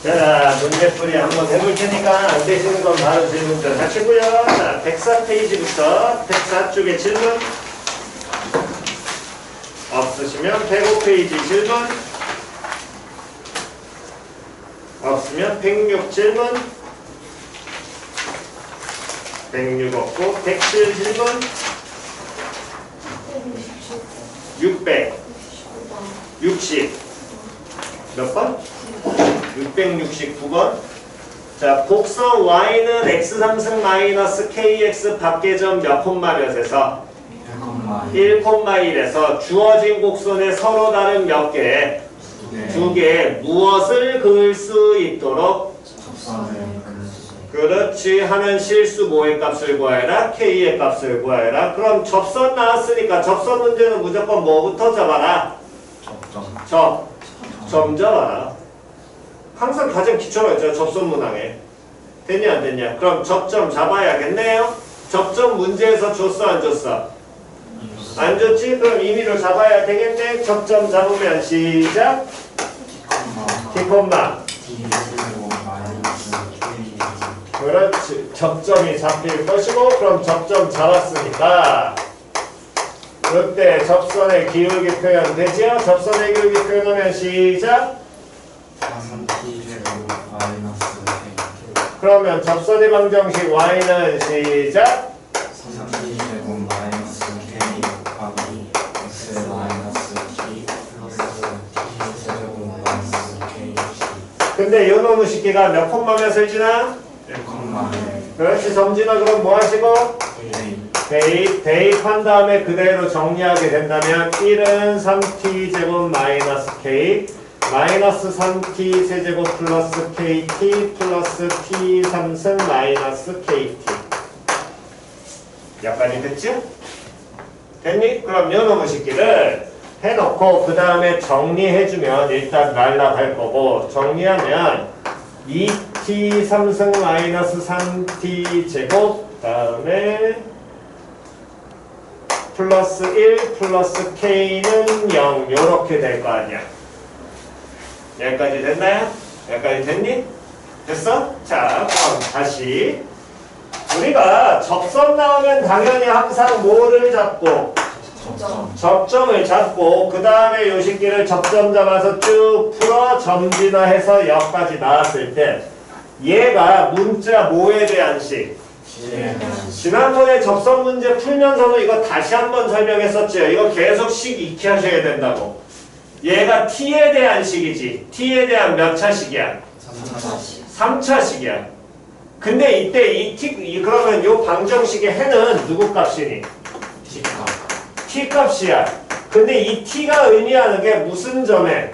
자, 문제풀이 한번 해볼 테니까 안 되시는 건 바로 질문들 하시고요. 자, 104페이지부터 104쪽에 질문 없으시면 105페이지 질문 없으면 106 질문 106 없고 107 질문 660 몇 번? 669번. 자, 곡선 y는 x3승 마이너스 kx 밖의 점 몇 콤마 몇에서 1,1에서 주어진 곡선의 서로 다른 몇 개, 두 개 무엇을 그을 수 있도록 그렇지 하는 실수 뭐의 값을 구하여라? k의 값을 구하여라. 그럼 접선 나왔으니까 접선 문제는 무조건 뭐부터 잡아라? 점 잡아라. 항상 가장 기초가 있죠. 접선 문항에. 됐냐 안 됐냐? 그럼 접점 잡아야겠네요. 접점 문제에서 줬어 안 줬어? 안 줬지? 그럼 임의로 잡아야 되겠네. 접점 잡으면 시작. T콤마. 그렇지. 접점이 잡힐 것이고 그럼 접점 잡았으니까 그때 접선의 기울기 표현되지요? 접선의 기울기 표현하면 시작. 그러면 접선의 방정식 y는 시작. 근데 요 놈의 식기가 몇 콤마 몇을 지나? 1,1. 그렇지. 점지나 그럼 뭐 하시고? 대입한 다음에 그대로 정리하게 된다면 1은 3t 제곱 마이너스 k 마이너스 3t 세제곱 플러스 kt 플러스 t 3승 마이너스 kt 약간이 됐죠? 됐니? 그럼 요놈의 식기를 해놓고 그 다음에 정리해주면 일단 날라갈 거고 정리하면 2t 3승 마이너스 3t 제곱 다음에 플러스 1 플러스 k는 0 요렇게 될 거 아니야. 여기까지 됐나요? 여기까지 됐니? 됐어? 자, 그럼 다시 우리가 접선 나오면 당연히 항상 뭐를 잡고 접점을 잡고 그 다음에 요 식기를 접점 잡아서 쭉 풀어 점진화해서 여기까지 나왔을 때 얘가 문자 뭐에 대한 식? 지난번에 접선 문제 풀면서도 이거 다시 한번 설명했었죠. 이거 계속 식 익히 하셔야 된다고. 얘가 t에 대한 식이지. t에 대한 몇 차식이야? 3차식이야. 근데 이때 그러면 요 방정식의 해는 누구 값이니? t 값이야. 근데 이 t가 의미하는 게 무슨 점에?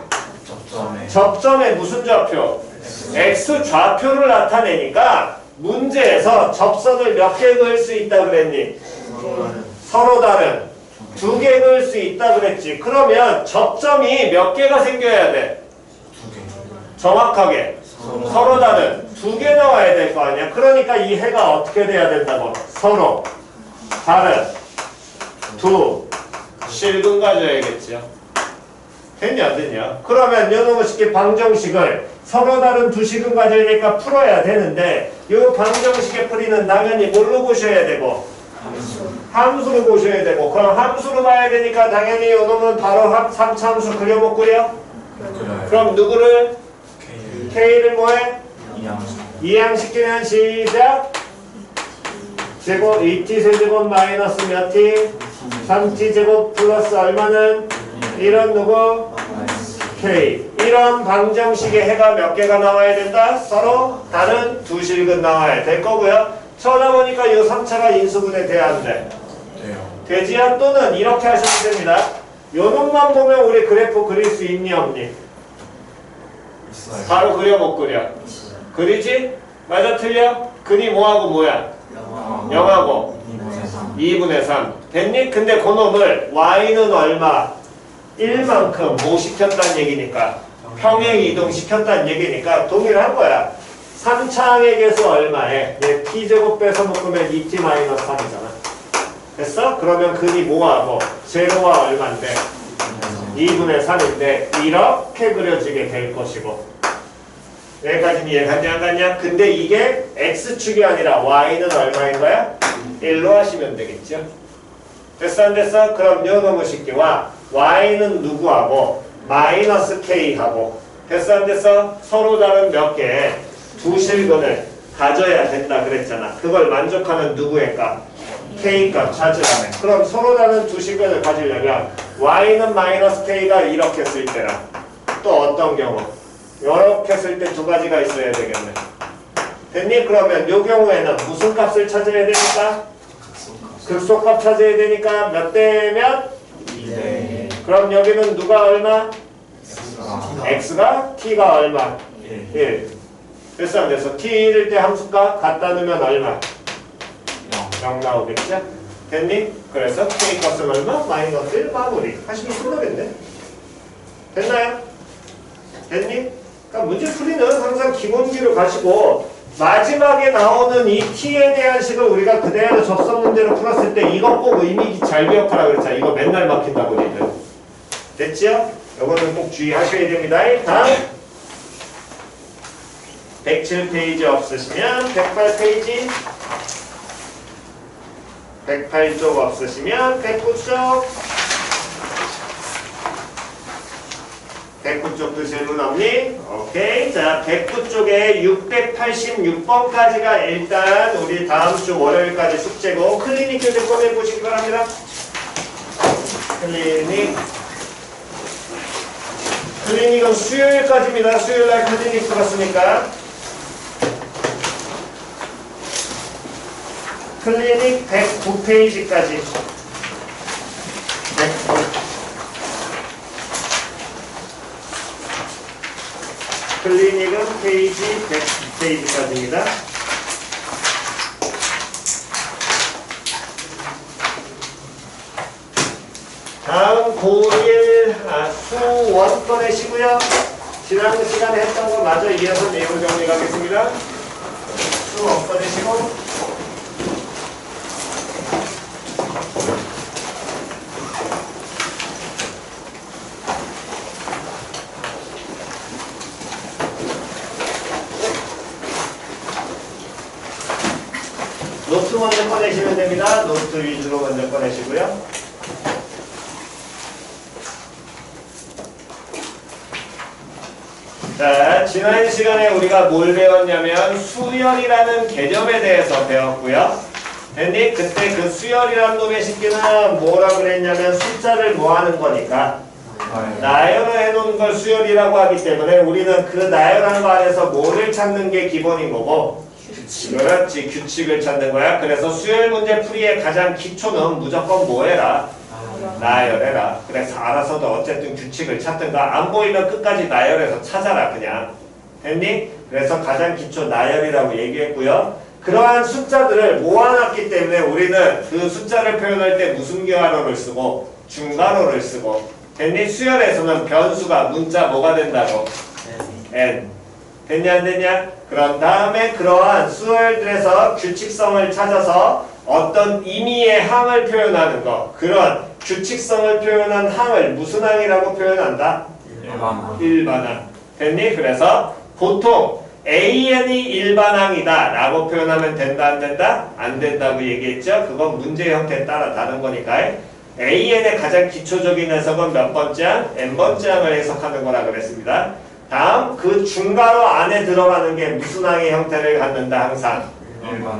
접점에 무슨 좌표? x 좌표를 나타내니까 문제에서 접선을 몇 개 그을 수 있다 그랬니? 서로 다른 두 개 그을 수 있다 그랬지. 그러면 접점이 몇 개가 생겨야 돼? 정확하게 서로 다른 두 개 나와야 될 거 아니야. 그러니까 이 해가 어떻게 돼야 된다고? 서로 다른 두 실근 가져야겠죠. 됐냐 안 됐냐? 그러면 요놈의 식의 방정식을 서로 다른 두 식은 가져야니까 풀어야 되는데 요 방정식의 풀이는 당연히 뭘로 보셔야 되고 함수로 보셔야 되고 그럼 함수로 봐야 되니까 당연히 요놈은 바로 3차 함수 그려 못 그려? 그럼 누구를? K를 뭐해? 이항시키면 시작. 제곱 2t 세제곱 마이너스 몇 t? 3t 제곱 플러스 얼마는? 이런 누구? K. 이런 방정식의 해가 몇 개가 나와야 된다? 서로 다른 두 실근 나와야 될 거고요. 쳐다보니까 요 3차가 인수분해 돼야 안 돼? 되지야 또는 이렇게 하시면 됩니다. 요 놈만 보면 우리 그래프 그릴 수 있니 없니? 바로 그려 못 그려? 그리지? 맞아 틀려? 근이 뭐하고 뭐야? 0하고 2분의 3 됐니? 근데 그 놈을 y는 얼마? 1만큼 뭐 시켰다는 얘기니까 평행 이동 시켰다는 얘기니까 동일한 거야. 3차항의 개수 얼마에? 얘 t제곱 빼서 묶으면 2t-3이잖아. 됐어? 그러면 근이 뭐하고? 제로와 얼마인데? 2분의 3인데 이렇게 그려지게 될 것이고 여기까지는 이해갔냐 안 갔냐? 근데 이게 x축이 아니라 y는 얼마인 거야? 1로 하시면 되겠죠? 됐어 안 됐어? 그럼 요 놈의 식기와 y는 누구하고 마이너스 k하고 됐어 안 됐어? 서로 다른 몇 개 두 실근을 가져야 된다 그랬잖아. 그걸 만족하는 누구의 값? k값 찾으라네. 그럼 서로 다른 두 실근을 가지려면 y는 마이너스 k가 이렇게 쓸 때랑 또 어떤 경우? 이렇게 쓸 때 두 가지가 있어야 되겠네. 됐니? 그러면 이 경우에는 무슨 값을 찾아야 되니까? 극소값 찾아야 되니까 몇 대 몇? 2대 그럼 여기는 누가 얼마? x가 t가 얼마? 1. 됐어 안 됐어? t1일 때 함수값 갖다 놓으면 얼마? 0 나오겠죠? 됐니? 그래서 k 값은 얼마? 마이너스 1 마무리 하시면 끝나겠네. 됐나요? 됐니? 그러니까 문제 풀이는 항상 기본기를 가지고 마지막에 나오는 이 t에 대한 식을 우리가 그대로 접선 문제로 풀었을 때 이것 보고 이미 잘 기억하라 그랬잖아. 이거 맨날 막힌다고 니들. 됐지요? 이거는 꼭 주의하셔야 됩니다. 다음 107페이지 없으시면 108페이지 108쪽 없으시면 109쪽 109쪽도 질문 없니? 오케이. 자, 109쪽에 686번까지가 일단 우리 다음 주 월요일까지 숙제고 클리닉 교재 꺼내보시기 바랍니다. 클리닉은 수요일까지입니다. 수요일날 클리닉 들었으니까 클리닉 109페이지까지 109 클리닉은 페이지 100페이지까지입니다. 다음 고1 수1 꺼내시고요. 지난 시간에 했던 거 마저 이어서 내용 정리 가겠습니다. 수1 꺼내시고 노트 먼저 꺼내시면 됩니다. 노트 위주로 먼저 꺼내시고요. 자, 지난 시간에 우리가 뭘 배웠냐면 수열이라는 개념에 대해서 배웠고요. 됐니? 그때 그 수열이라는 놈의 식기는 뭐라 그랬냐면 숫자를 뭐 하는 거니까 나열을 해놓은 걸 수열이라고 하기 때문에 우리는 그 나열한 거 안에서 뭐를 찾는 게 기본인 거고 그렇지, 규칙을 찾는 거야. 그래서 수열 문제 풀이의 가장 기초는 무조건 뭐 해라? 나열해라. 그래서 알아서도 어쨌든 규칙을 찾든가 안 보이면 끝까지 나열해서 찾아라 그냥. 됐니? 그래서 가장 기초 나열이라고 얘기했고요. 그러한 숫자들을 모아놨기 때문에 우리는 그 숫자를 표현할 때 무슨 괄호를 쓰고 중괄호를 쓰고 됐니? 수열에서는 변수가 문자 뭐가 된다고? n. 됐냐 안 됐냐? 그런 다음에 그러한 수열들에서 규칙성을 찾아서 어떤 임의의 항을 표현하는 것 그런 규칙성을 표현한 항을 무슨 항이라고 표현한다? 일반항. 됐니? 그래서 보통 AN이 일반항이다 라고 표현하면 된다 안 된다? 안 된다고 얘기했죠? 그건 문제 형태에 따라 다른 거니까 AN의 가장 기초적인 해석은 몇 번째 항? n번째 항을 해석하는 거라 그랬습니다. 다음 그 중괄호 안에 들어가는 게 무슨 항의 형태를 갖는다 항상?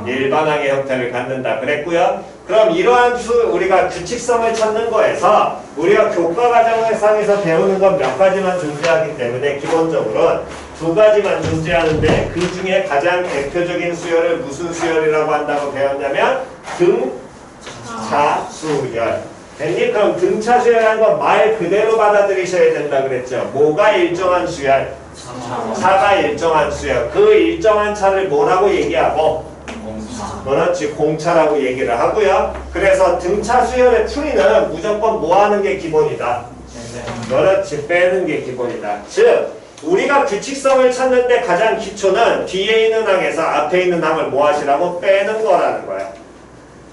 일반항의 형태를 갖는다 그랬고요. 그럼 이러한 우리가 규칙성을 찾는 거에서 우리가 교과 과정상에서 배우는 건 몇 가지만 존재하기 때문에 기본적으로 두 가지만 존재하는데 그 중에 가장 대표적인 수열을 무슨 수열이라고 한다고 배웠냐면 등차수열. 됐니? 그럼 등차수열이라는 건 말 그대로 받아들이셔야 된다 그랬죠. 뭐가 일정한 수열? 차가 일정한 수열. 그 일정한 차를 뭐라고 얘기하고? 그렇지, 공차라고 얘기를 하고요. 그래서 등차 수열의 풀이는 무조건 뭐 하는 게 기본이다? 그렇지, 빼는 게 기본이다. 즉, 우리가 규칙성을 찾는데 가장 기초는 뒤에 있는 항에서 앞에 있는 항을 뭐 하시라고? 빼는 거라는 거야.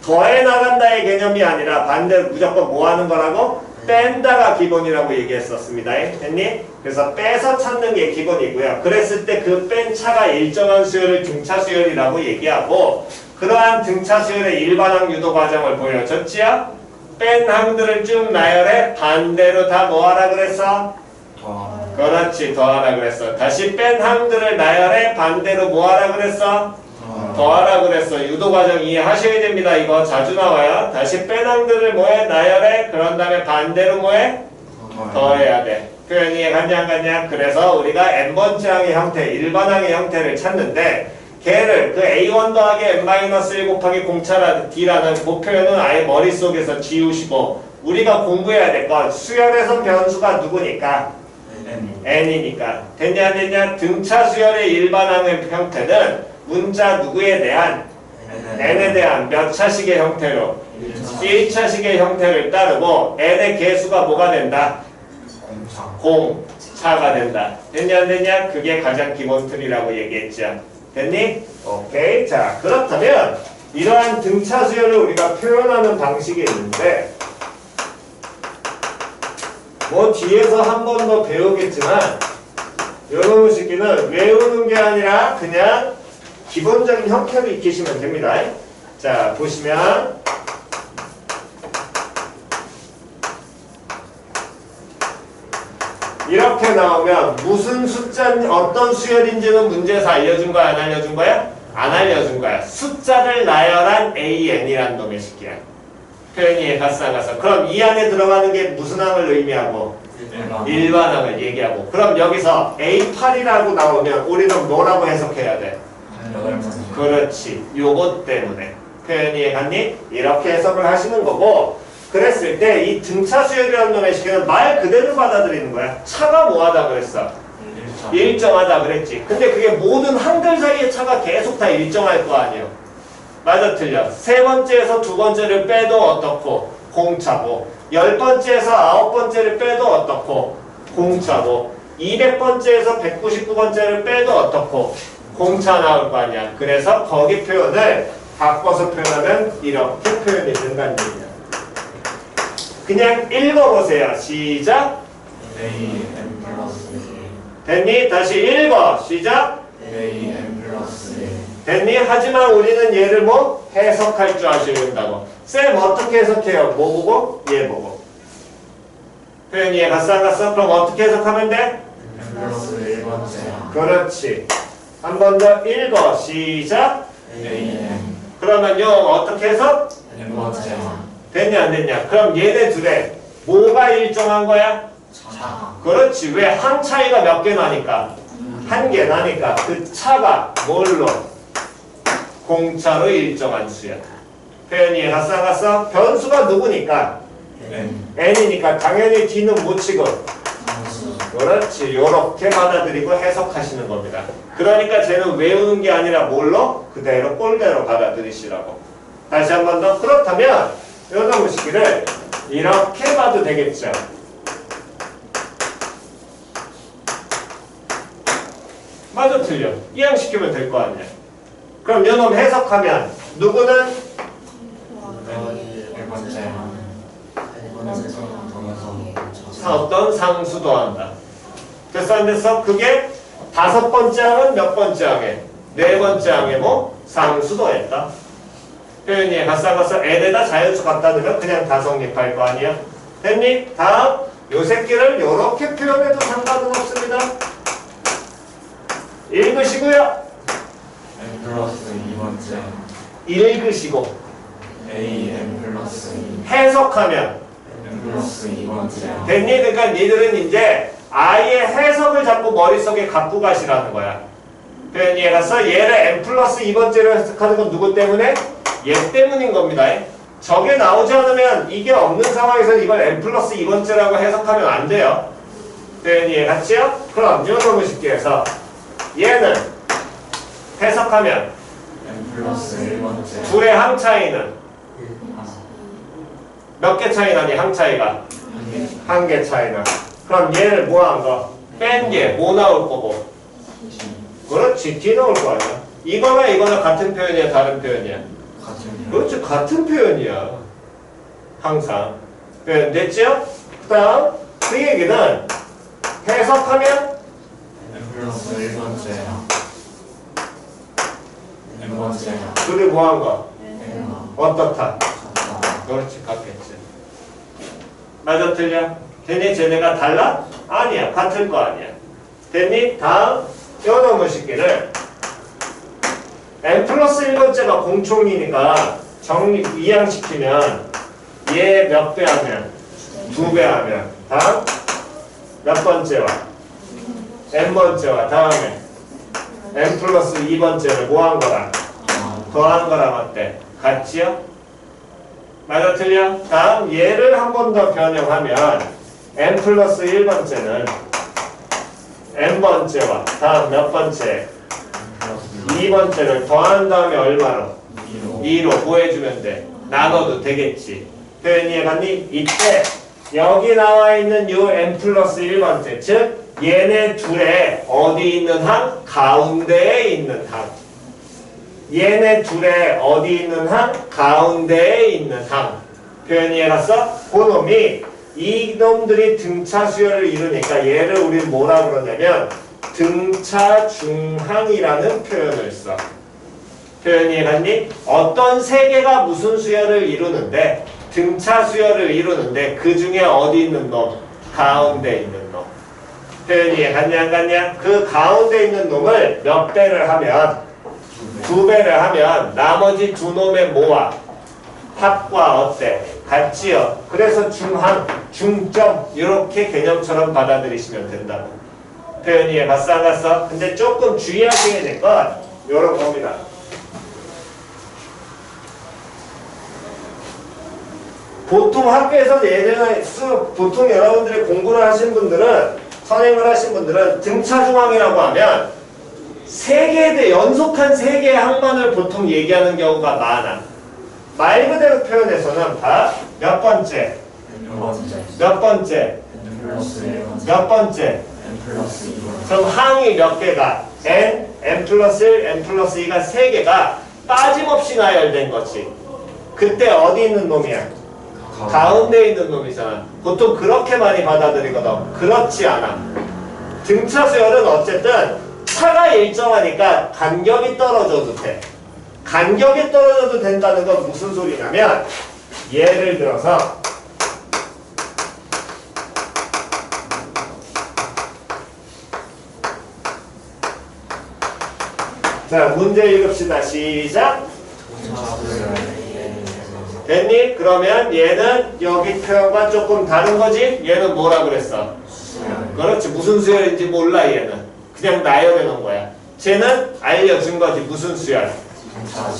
더해 나간다의 개념이 아니라 반대로 무조건 뭐 하는 거라고? 뺀다가 기본이라고 얘기했었습니다. 됐니? 그래서 빼서 찾는 게 기본이고요. 그랬을 때 그 뺀 차가 일정한 수열을 등차 수열이라고 얘기하고 그러한 등차 수열의 일반항 유도 과정을 보여줬지요? 뺀 항들을 쭉 나열해 반대로 다 뭐하라 그랬어? 그렇지, 더하라 그랬어. 다시 뺀 항들을 나열해 반대로 뭐하라 그랬어? 더하라 그랬어. 유도 과정 이해하셔야 됩니다. 이거 자주 나와요. 다시 뺀 항들을 뭐해? 나열해. 그런 다음에 반대로 뭐해? 더해야 돼. 표현 이해 갔냐 안 갔냐? 그래서 우리가 n번째 항의 형태, 일반항의 형태를 찾는데 걔를 그 a1 더하기 n-1 곱하기 공차라는 d라는 그 표현은 아예 머릿속에서 지우시고 우리가 공부해야 될 건 수열에서 변수가 누구니까? n이니까. 됐냐 안 됐냐? 등차 수열의 일반항의 형태는 문자 누구에 대한? n에 대한 몇 차식의 형태로? 1차식의 형태를 따르고 n의 개수가 뭐가 된다? 공차가 된다. 됐냐 안 됐냐? 그게 가장 기본 틀이라고 얘기했죠. 됐니? 오케이. 자, 그렇다면 이러한 등차 수열을 우리가 표현하는 방식이 있는데 뭐 뒤에서 한 번 더 배우겠지만 이런 식기는 외우는 게 아니라 그냥 기본적인 형태로 익히시면 됩니다. 자, 보시면 이렇게 나오면 무슨 숫자, 어떤 수열인지는 문제에서 알려준 거야? 안 알려준 거야? 안 알려준 거야. 숫자를 나열한 AN이란 놈의 식기야. 표현이 가서. 그럼 이 안에 들어가는 게 무슨 항을 의미하고? 일반항을 얘기하고. 그럼 여기서 A8이라고 나오면 우리는 뭐라고 해석해야 돼? 그렇지. 요것 때문에. 표현이 갔니? 이렇게 해석을 하시는 거고 그랬을 때 이 등차 수열이라는 놈의 식기는 말 그대로 받아들이는 거야. 차가 뭐하다 그랬어? 일정하다 그랬지. 근데 그게 모든 항들 사이의 차가 계속 다 일정할 거 아니에요. 맞아 틀려. 세 번째에서 두 번째를 빼도 어떻고? 공차고. 10번째에서 9번째를 빼도 어떻고? 공차고. 200번째에서 199번째를 빼도 어떻고? 공차 나올 거 아니야. 그래서 거기 표현을 바꿔서 표현하면 이렇게 표현이 된다는 얘기야. 그냥 읽어보세요. 시작. AN 플러스 됐니? 다시 읽어. 시작. AN 플러스 됐니? 하지만 우리는 얘를 뭐? 해석할 줄 아셔야 된다고. 쌤 어떻게 해석해요? 뭐 보고? 얘 보고. 표현 이해 갔어 안 갔어? 그럼 어떻게 해석하면 돼? N 플러스 1번째 그렇지. 한 번 더 읽어. 시작. AN 그러면 요 어떻게 해석? N번째 됐냐 안 됐냐? 그럼 얘네 둘에 뭐가 일정한 거야? 차 그렇지. 왜? 항 차이가 몇 개 나니까? 한 개 나니까 그 차가 뭘로? 공차로 일정한 수야. 표현이 갔어 안 갔어? 변수가 누구니까? N n이니까 당연히 d는 못 치고 상수 그렇지. 요렇게 받아들이고 해석하시는 겁니다. 그러니까 쟤는 외우는 게 아니라 뭘로? 그대로 꼴대로 받아들이시라고. 다시 한 번 더. 그렇다면 요놈의 식기를 이렇게 봐도 되겠죠. 맞아 틀려. 이항시키면 될 거 아니야. 그럼 요놈 해석하면 누구는 1번째 어떤 상수 더한다. 됐어 안 됐어? 그게 5번째 항은 몇 번째 항에? 4번째 항에 뭐? 상수 더했다. 표현이 가싸가싸 n에다 자연수 갖다 넣으면 그냥 다 성립할 거 아니야? 됐니? 다음 요 새끼를 요렇게 표현해도 상관은 없습니다. 읽으시고요. N 플러스 2번째 읽으시고 AN 플러스 2 해석하면 N 플러스 2번째 됐니? 그러니까 니들은 이제 아예 해석을 자꾸 머릿속에 갖고 가시라는 거야. 표현 이해갔어? 얘를 n 플러스 2번째로 해석하는 건 누구 때문에? 얘 때문인 겁니다. 저게 나오지 않으면 이게 없는 상황에서 이걸 n 플러스 2번째라고 해석하면 안 돼요. 표현 이해갔지요? 그럼 이놈을 쉽게 해서 얘는 해석하면 N 플러스 1번째 둘의 항 차이는 몇 개 차이 나니? 항 차이가? 한 개 차이 나. 그럼 얘를 뭐 한 거? 뺀 게 뭐 나올 거고? 그렇지. D 나올 거 아니야. 이거나 같은 표현이야? 다른 표현이야? 같은 그렇지. 같은 표현이야. 항상. 표현 됐죠? 다음 그 얘기는 해석하면 n 플러스 1번째야. n번째야. 둘이 뭐한 거? n가 어떻다? 같다. 그렇지, 같겠지. 맞아, 틀려? 됐니? 쟤네가 달라? 아니야, 같을 거 아니야. 됐니? 다음 요 놈의 식기를 n 플러스 1번째가 공총이니까 이항시키면 얘 몇 배 하면? 2배 하면. 다음 몇 번째와? n번째와 다음에 n 플러스 2번째를 뭐 한 거랑? 더한 거랑 어때? 같지요? 맞아, 틀려? 다음 얘를 한 번 더 변형하면 n 플러스 1번째는 n번째와 다음 몇 번째? 2번째를 더한 다음에 얼마로? 2로 뭐 해주면 돼? 나눠도 되겠지. 표현 이해갔니? 이때 여기 나와 있는 요 n 플러스 1번째 즉 얘네 둘의 어디 있는 항? 가운데에 있는 항. 얘네 둘의 어디 있는 항? 가운데에 있는 항. 표현 이해갔어? 그놈이 이놈들이 등차 수열을 이루니까 얘를 우리 뭐라 그러냐면 등차 중항이라는 표현을 써. 표현 이해갔니? 어떤 세 개가 무슨 수열을 이루는데 등차 수열을 이루는데 그 중에 어디 있는 놈? 가운데 있는 놈. 표현 이해갔냐 안 갔냐? 그 가운데 있는 놈을 몇 배를 하면? 2배를 하면 나머지 두 놈의 뭐와? 합과 어때? 같지요? 그래서 중항, 중점 이렇게 개념처럼 받아들이시면 된다고. 표현 이해갔어 안 갔어? 근데 조금 주의하셔야 될 건 요런 겁니다. 보통 학교에서 예전에 보통 여러분들이 공부를 하신 분들은 선행을 하신 분들은 등차 중항이라고 하면 세 개에 대해 연속한 세 개의 항만을 보통 얘기하는 경우가 많아. 말 그대로 표현해서는 봐. 몇 번째? 몇 번째? 몇 번째? n 플러스 2번째. 그럼 항이 몇 개가? n 플러스 1, n 플러스 2가 세 개가 빠짐없이 나열된 거지. 그때 어디 있는 놈이야? 가운데 있는 놈이잖아. 보통 그렇게 많이 받아들이거든. 그렇지 않아. 등차 수열은 어쨌든 차가 일정하니까 간격이 떨어져도 돼. 간격이 떨어져도 된다는 건 무슨 소리냐면 예를 들어서 자, 문제 읽읍시다. 시작. 됐니? 그러면 얘는 여기 표현과 조금 다른 거지? 얘는 뭐라 그랬어? 그렇지. 무슨 수열인지 몰라 얘는. 그냥 나열해 놓은 거야. 쟤는 알려준 거지. 무슨 수열?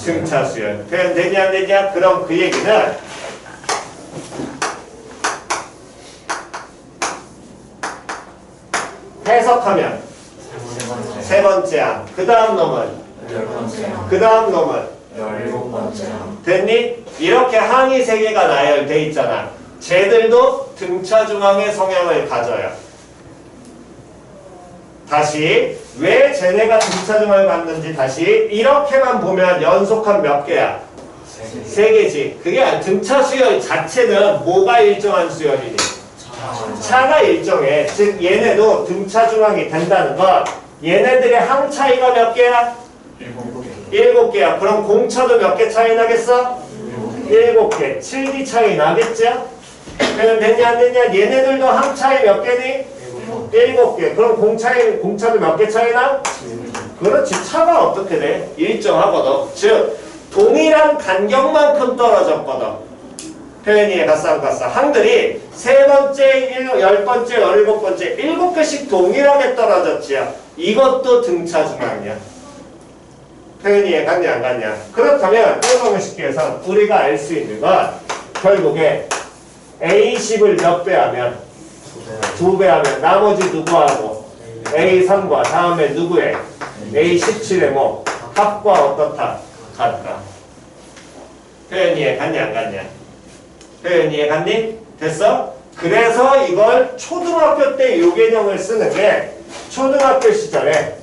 등차 수열. 표현 되냐 안 되냐? 그럼 그 얘기는 해석하면 세 번째 항. 그 다음 놈은? 10번째야. 그 다음 놈은? 17번째야. 됐니? 이렇게 항이 세 개가 나열돼 있잖아. 쟤들도 등차 중항의 성향을 가져요. 다시 왜 쟤네가 등차 중항을 갖는지 다시 이렇게만 보면 연속한 몇 개야? 세 개지. 그게 아니라 등차 수열 자체는 뭐가 일정한 수열이니? 차가 일정해. 즉 얘네도 등차 중항이 된다는 건 얘네들의 항 차이가 몇 개야? 7개야. 그럼 공차도 몇 개 차이 나겠어? 7개. 7D 차이 나겠죠? 그럼 됐냐 안 됐냐? 얘네들도 항 차이 몇 개니? 7개. 그럼 공차도 몇 개 차이 나? 그렇지. 차가 어떻게 돼? 일정하거든. 즉 동일한 간격만큼 떨어졌거든. 표현이 갔어 안 갔어? 항들이 세 번째, 10번째, 17번째 7개씩 동일하게 떨어졌지요. 이것도 등차 중항이야. 표현이 갔냐 안 갔냐? 그렇다면 이런 쉽게 해서 우리가 알 수 있는 건 결국에 A10을 몇 배 하면? 2배 하면 나머지 누구하고? A3과 다음에 누구의? A17의 뭐? 합과 어떻다? 같다. 표현 이해 갔냐 안 갔냐? 표현 이해 갔니? 됐어? 그래서 이걸 초등학교 때 이 개념을 쓰는 게 초등학교 시절에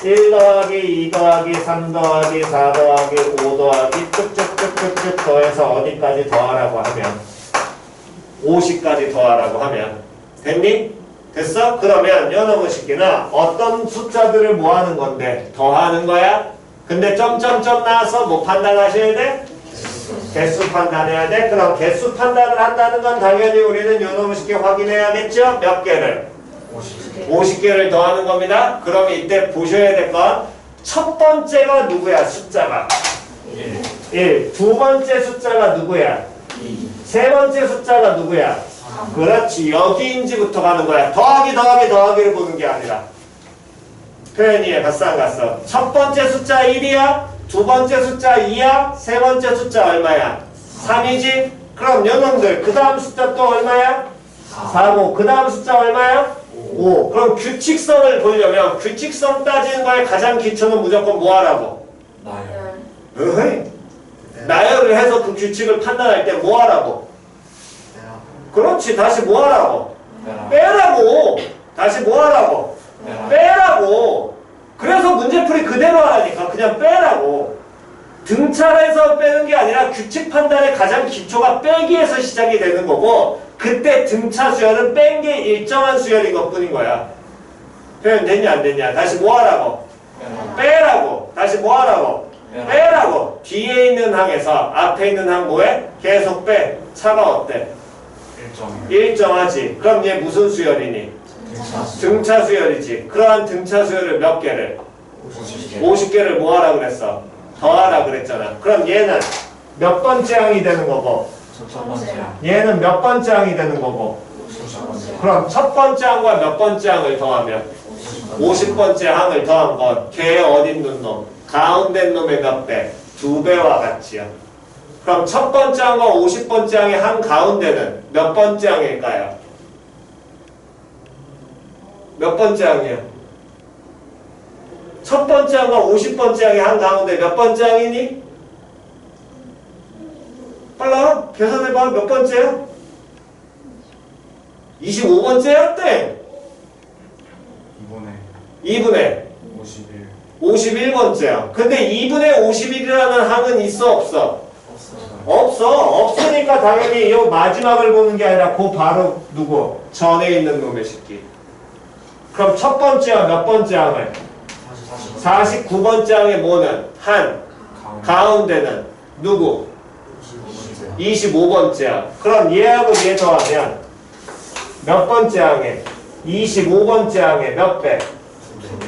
1 더하기 2 더하기 3 더하기 4 더하기 5 더하기 쭉쭉 쭉쭉쭉쭉 더해서 어디까지 더하라고 하면 50까지 더하라고 하면 됐니? 됐어? 그러면 요놈의 식기는 어떤 숫자들을 뭐 하는 건데 더하는 거야? 근데 점점점 나와서 뭐 판단하셔야 돼? 개수 판단해야 돼? 그럼 개수 판단을 한다는 건 당연히 우리는 요놈의 식기 확인해야겠죠? 몇 개를? 50개를 더하는 겁니다. 그럼 이때 보셔야 될 건 첫 번째가 누구야? 숫자가 1. 두 번째 숫자가 누구야? 2 세 번째 숫자가 누구야? 그렇지. 여기인지부터 가는 거야. 더하기를 보는 게 아니라. 표현이 이해 갔어 안 갔어? 첫 번째 숫자 1이야? 두 번째 숫자 2야? 세 번째 숫자 얼마야? 3이지? 그럼 요놈들 그 다음 숫자 또 얼마야? 4고 그 다음 숫자 얼마야? 5. 그럼 규칙성을 보려면 규칙성 따지는 거에 가장 기초는 무조건 뭐 하라고? 나열 으이. 나열을 해서 그 규칙을 판단할 때 뭐 하라고? 그렇지. 다시 뭐 하라고? 빼라고. 다시 뭐 하라고? 빼라고. 그래서 문제풀이 그대로 하라니까. 그냥 빼라고. 등차해서 빼는 게 아니라 규칙 판단의 가장 기초가 빼기에서 시작이 되는 거고 그때 등차 수열은 뺀 게 일정한 수열인 것 뿐인 거야. 표현 됐냐 안 됐냐? 다시 뭐 하라고? 빼라고. 다시 뭐 하라고? 빼라고. 뒤에 있는 항에서 앞에 있는 항 뭐해? 계속 빼. 차가 어때? 일정하지. 그럼 얘 무슨 수열이니? 등차 수열이지. 그러한 등차 수열을 몇 개를? 50개를 뭐 하라 그랬어? 더하라 그랬잖아. 그럼 얘는 몇 번째 항이 되는 거고 얘는 몇 번째 항이 되는 거고 그럼 첫 번째 항과 몇 번째 항을 더하면 50번째 항을 더한 건 걔 어디 있는 놈? 가운데 놈의 몇 배? 2배와 같지요. 그럼 첫 번째 항과 50번째 항의 한 가운데는 몇 번째 항일까요? 몇 번째 항이야? 첫 번째 항과 50번째 항의 한 가운데 몇 번째 항이니? 빨라 계산해봐. 몇 번째야? 25번째야? 땡! 2분의 51번째야. 근데 2분의 51이라는 항은 있어 없어? 없어. 없으니까 당연히 이 마지막을 보는 게 아니라 그 바로 누구? 전에 있는 놈의 식기. 그럼 첫 번째와 몇 번째 항을? 49번째 항의 뭐는? 한. 가운데는 누구? 25번째야. 그럼 얘하고 얘 더하면 몇 번째 항에? 25번째 항에 몇 배?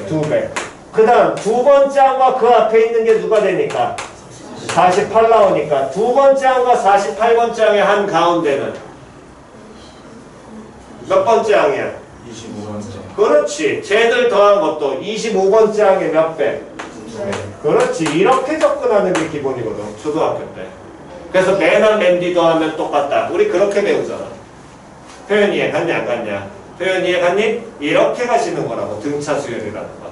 2배. 그 다음 두 번째 항과 그 앞에 있는 게 누가 되니까? 48 나오니까 두 번째 항과 48번째 항의 한 가운데는 몇 번째 항이야? 25번째 그렇지. 쟤들 더한 것도 25번째 항의 몇 배? 그렇지. 이렇게 접근하는 게 기본이거든. 초등학교 때. 그래서 맨한 맨뒤 더하면 똑같다. 우리 그렇게 배우잖아. 표현 이해 갔니 안 갔냐? 표현 이해 갔니? 이렇게 가시는 거라고. 등차 수열이라는 거.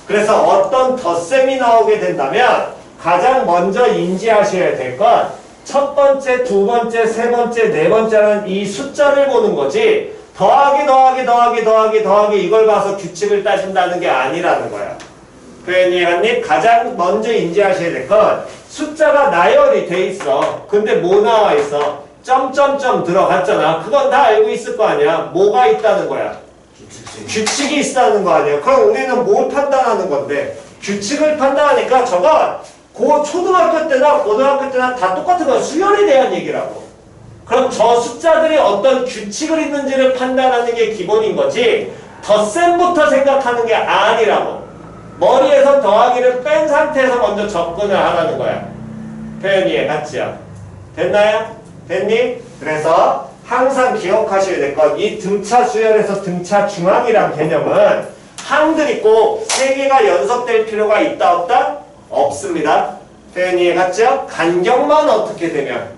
그래서 어떤 덧셈이 나오게 된다면 가장 먼저 인지하셔야 될 건 첫 번째, 두 번째, 세 번째, 네 번째는 이 숫자를 보는 거지 더하기 이걸 봐서 규칙을 따진다는 게 아니라는 거야. 표현 이해갔니? 가장 먼저 인지하셔야 될 건 숫자가 나열이 돼 있어. 근데 뭐 나와 있어? 점점점 들어갔잖아. 그건 다 알고 있을 거 아니야. 뭐가 있다는 거야? 규칙이 있다는 거 아니야. 그럼 우리는 뭘 판단하는 건데 규칙을 판단하니까 저건 고 초등학교 때나 고등학교 때나 다 똑같은 건 수열에 대한 얘기라고. 그럼 저 숫자들이 어떤 규칙을 있는지를 판단하는 게 기본인 거지 덧셈부터 생각하는 게 아니라고. 머리에서 더하기를 뺀 상태에서 먼저 접근을 하라는 거야. 표현 이해 갔지요? 됐나요? 됐니? 그래서 항상 기억하셔야 될 건 이 등차 수열에서 등차 중항이란 개념은 항들이 꼭 3개가 연속될 필요가 있다 없다? 없습니다. 표현 이해 갔죠? 간격만 어떻게 되면?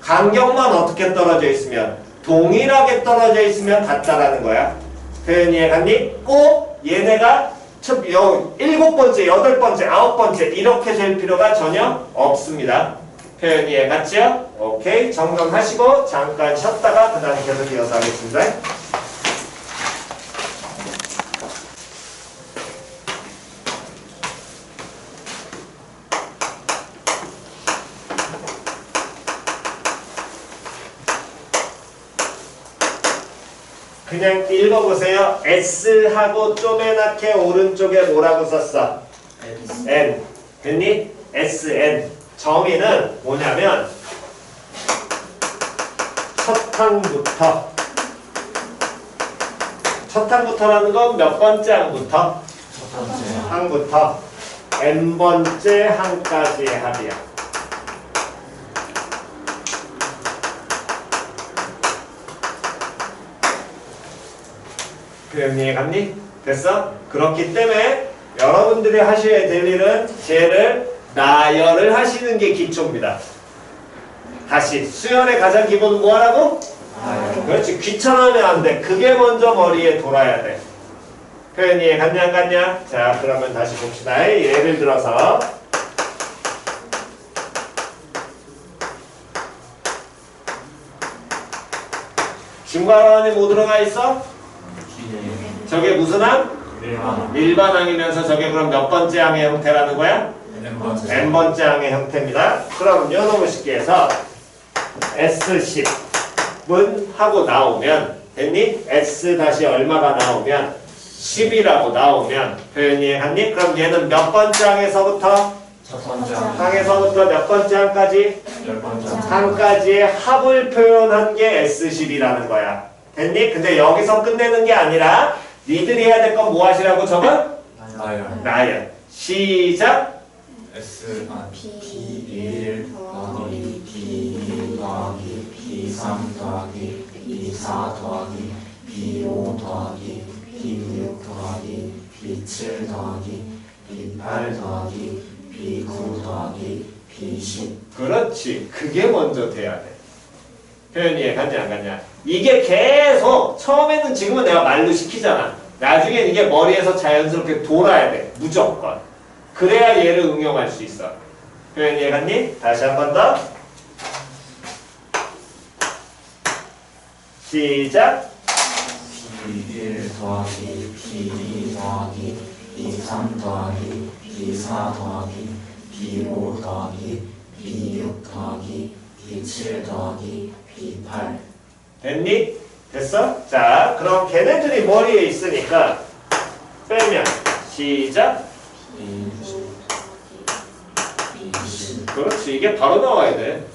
간격만 어떻게 떨어져 있으면? 동일하게 떨어져 있으면 같다라는 거야. 표현 이해 갔니? 꼭 얘네가 7번째, 8번째, 9번째 이렇게 될 필요가 전혀 없습니다. 표현 이해 갔죠? 오케이. 정정하시고 잠깐 쉬었다가 그 다음에 계속 이어서 하겠습니다. 그냥 읽어보세요. S하고 쪼매나게 오른쪽에 뭐라고 썼어? N. 됐니? SN. 정의는 뭐냐면 첫 항부터라는 건 몇 번째 항부터? 첫 번째. 항부터 n번째 항까지의 합이야. 표현 이해갔니? 됐어? 그렇기 때문에 여러분들이 하셔야 될 일은 쟤를 나열을 하시는 게 기초입니다. 다시 수열의 가장 기본은 뭐 하라고? 그렇지. 귀찮으면 안 돼. 그게 먼저 머리에 돌아야 돼. 표현 이해 갔냐 안 갔냐? 자 그러면 다시 봅시다. 예를 들어서 중괄호안에 뭐 들어가 있어? 저게 무슨 항? 일반 항이면서 저게 그럼 몇 번째 항의 형태라는 거야? n번째 항의 형태입니다. 그럼 요놈을 쉽게 해서 S10은 하고 나오면 됐니? S 다시 얼마가 나오면 10이라고 나오면 표현 이해갔니? 그럼 얘는 몇 번째 항에서부터? 첫 번째. 항에서부터 몇 번째 항까지? 열 번째. 항까지의 합을 표현한 게 S10이라는 거야. 됐니? 근데 여기서 끝내는 게 아니라 니들이 해야 될 건 뭐 하시라고 저거? 나열. 시작! S P1 더하기 P2 더하기 P3 더하기 P4 더하기 P5 더하기 P6 더하기 P7 더하기 P8 더하기 P9 더하기 P10. 그렇지. 그게 먼저 돼야 돼. 표현 이해 갔냐 안 갔냐? 이게 계속 처음에는 지금은 내가 말로 시키잖아. 나중엔 이게 머리에서 자연스럽게 돌아야 돼. 무조건. 그래야 얘를 응용할 수 있어. 표현 이해 갔니? 다시 한 번 더. 시작. P1 더하기 P2 더하기 P3 더하기 P4 더하기 P5 더하기 P6 더하기 P7 더하기 P8. 됐니? 됐어? 자, 그럼 걔네들이 머리에 있으니까 빼면 시작. 그렇지. 이게 바로 나와야 돼.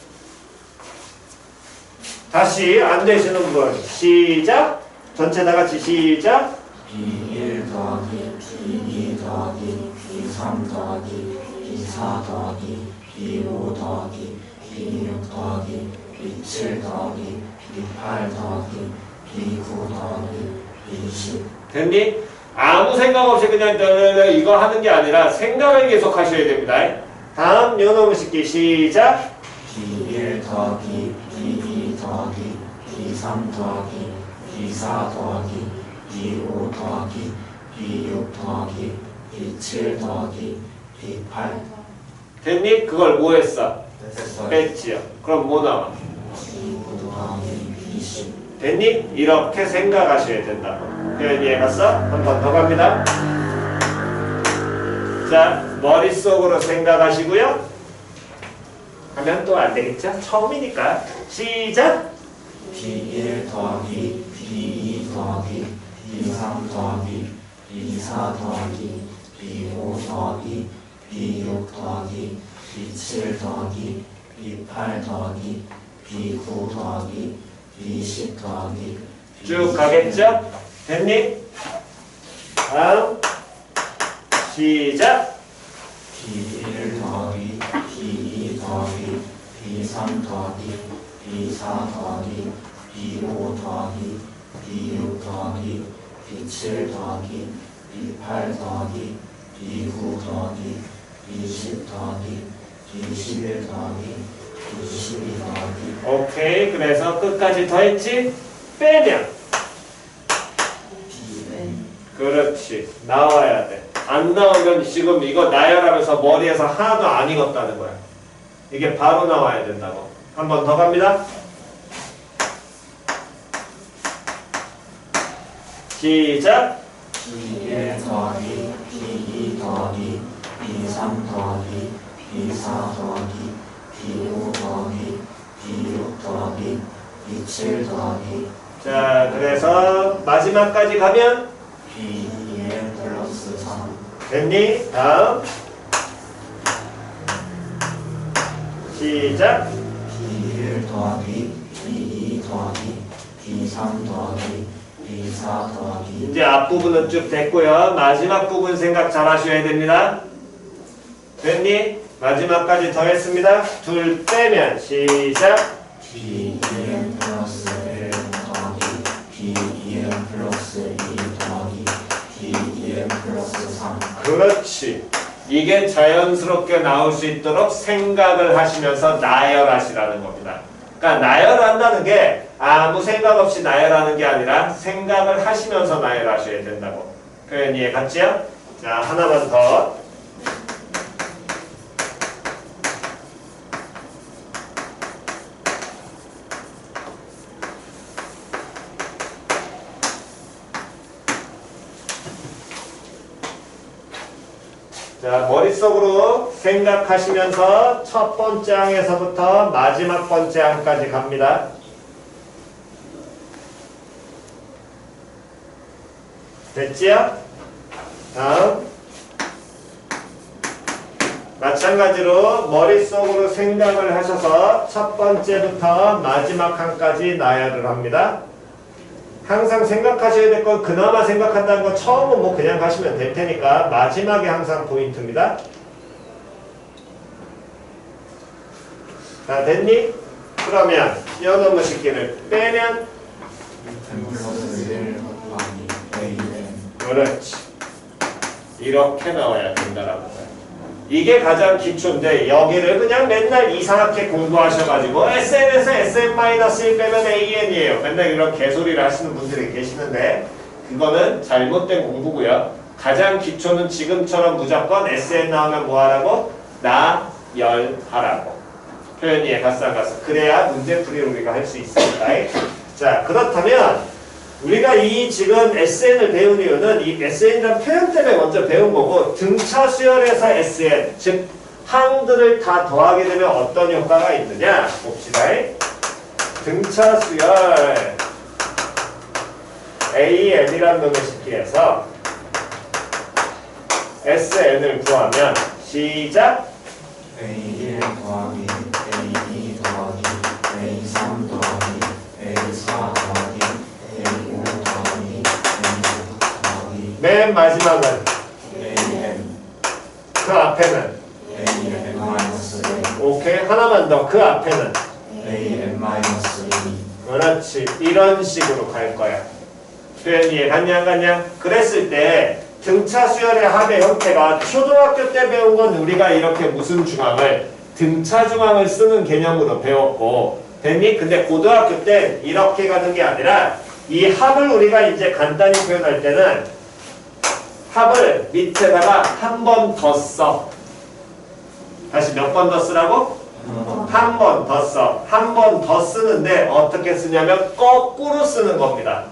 다시 안 되시는 분 시작. 전체 다 같이 시작. P1 더하기 P2 더하기 P3 더하기 P4 더하기 P5 더하기 P6 더하기 P7 더하기 P8 더하기 P9 더하기 P10. 됐니? 아무 생각 없이 그냥 이거 하는 게 아니라 생각을 계속 하셔야 됩니다. 다음 요놈을 씻기 시작. P1 더하기 P2 더하기 P3 더하기 P4 더하기 P5 더하기 P6 더하기 P7 더하기 P8. 됐니? 그걸 뭐 했어? 됐어요. 뺐지요. 그럼 뭐 나와? P9 더하기 P10. 됐니? 이렇게 생각하셔야 된다고. 표현 이해갔어? 한 번 더 갑니다. 자, 머릿속으로 생각하시고요. 하면 또 안 되겠죠? 처음이니까. 시작! P1 더하기 P2 더하기 P3 더하기 P4 더하기 P5 더하기 P6 더하기 P7 더하기 P8 더하기 P9 더하기 P10 더하기 쭉 가겠죠? 됐니? 다음 시작! P1 더하기 P2 더하기 P3 더하기 P4 더하기 P5 더하기 P6 더하기 P7 더하기 P8 더하기 P9 더하기 P10 더하기 P11 더하기 P12 더하기. 오케이. 그래서 끝까지 더 했지? 빼면. 그렇지. 나와야 돼. 안 나오면 지금 이거 나열하면서 머리에서 하나도 안 익었다는 거야. 이게 바로 나와야 된다고. 한 번 더 갑니다. 시작. P1 더하기 P2 더하기 P3 더하기 P4 더하기 P5 더하기 P6 더하기 P7 더하기 자, 그래서 마지막까지 가면 B2N 플러스 3 됐니? 다음 시작. B1 더하기 B2 더하기 B3 더하기 B4 더하기 이제 앞부분은 쭉 됐고요. 마지막 부분 생각 잘 하셔야 됩니다. 됐니? 마지막까지 더했습니다. 둘 빼면 시작. B2N 플러스 1 더하기 B2N 플러스 2 더하기 B2N 플러스 3 그렇지. 이게 자연스럽게 나올 수 있도록 생각을 하시면서 나열하시라는 겁니다. 그러니까 나열한다는 게 아무 생각 없이 나열하는 게 아니라 생각을 하시면서 나열하셔야 된다고. 표현 이해 갔지요? 자, 하나만 더. 자, 머릿속으로 생각하시면서 첫 번째 항에서부터 마지막 번째 항까지 갑니다. 됐지요? 다음. 마찬가지로 머릿속으로 생각을 하셔서 첫 번째부터 마지막 항까지 나열을 합니다. 항상 생각하셔야 될 건 그나마 생각한다는 건 처음은 뭐 그냥 가시면 될 테니까 마지막에 항상 포인트입니다. 다 됐니? 그러면 연어무 식기를 빼면 M 플러스 1 더하기 AN 그렇지. 이렇게 나와야 된다라고 거야. 이게 가장 기초인데 여기를 그냥 맨날 이상하게 공부하셔가지고 SN에서 SN-1 빼면 AN이에요. 맨날 이런 개소리를 하시는 분들이 계시는데 그거는 잘못된 공부고요. 가장 기초는 지금처럼 무조건 SN 나오면 뭐하라고? 나열하라고. 표현 이해 갔어 안 갔어? 그래야 문제풀이를 우리가 할 수 있습니다. 자, 그렇다면 우리가 이 지금 SN을 배운 이유는 이 SN이라는 표현 때문에 먼저 배운 거고 등차 수열에서 SN, 즉 항들을 다 더하게 되면 어떤 효과가 있느냐 봅시다. 등차 수열 AN이라는 놈의 식기에서 SN을 구하면 시작. A1 더하기 A2 더하기 A3 더하기 A4 더하기 A5 더하기 A6 더하기 맨 마지막은 AN 그 앞에는 AN 마이너스 1 오케이 하나만 더 그 앞에는 AN 마이너스 2 그렇지. 이런 식으로 갈 거야. 표현 이해 갔냐 안 갔냐? 그랬을 때 등차 수열의 합의 형태가 초등학교 때 배운 건 우리가 이렇게 무슨 중앙을 등차 중앙을 쓰는 개념으로 배웠고 됐니? 근데 고등학교 때 이렇게 가는 게 아니라 이 합을 우리가 이제 간단히 표현할 때는 합을 밑에다가 한 번 더 써. 다시 몇 번 더 쓰라고? 한 번 더 써. 한 번 더 쓰는데 어떻게 쓰냐면 거꾸로 쓰는 겁니다.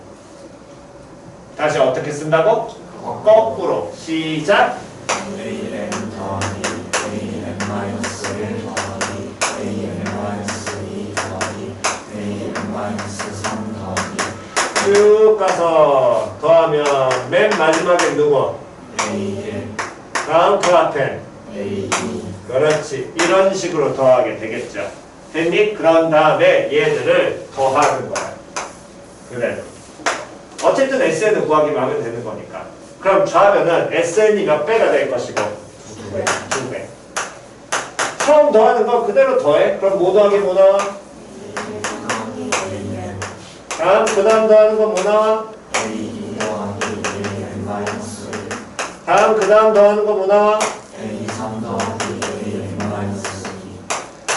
다시 어떻게 쓴다고? 거꾸로. 시작. AN 더하기 AN 마이너스 1 더하기 AN 마이너스 2 더하기 AN 마이너스 3 더하기 쭉 가서 더하면 맨 마지막에 누구? A1 다음 그 앞에 A2 그렇지. 이런 식으로 더하게 되겠죠. 됐니? 그런 다음에 얘들을 더하는 거야. 그래. 어쨌든 SN을 구하기만 하면 되는 거니까. 그럼 좌변은 SN이 몇 배가 될 것이고 2배 2배. 처음 더하는 거 그대로 더해. 그럼 뭐 더하기 뭐 나와? AN 다음 그 다음 더하는 거 뭐 나와? A2 더하기 AN 마이너스 1 다음 그 다음 더하는 거 뭐 나와? A3 더하기 AN 마이너스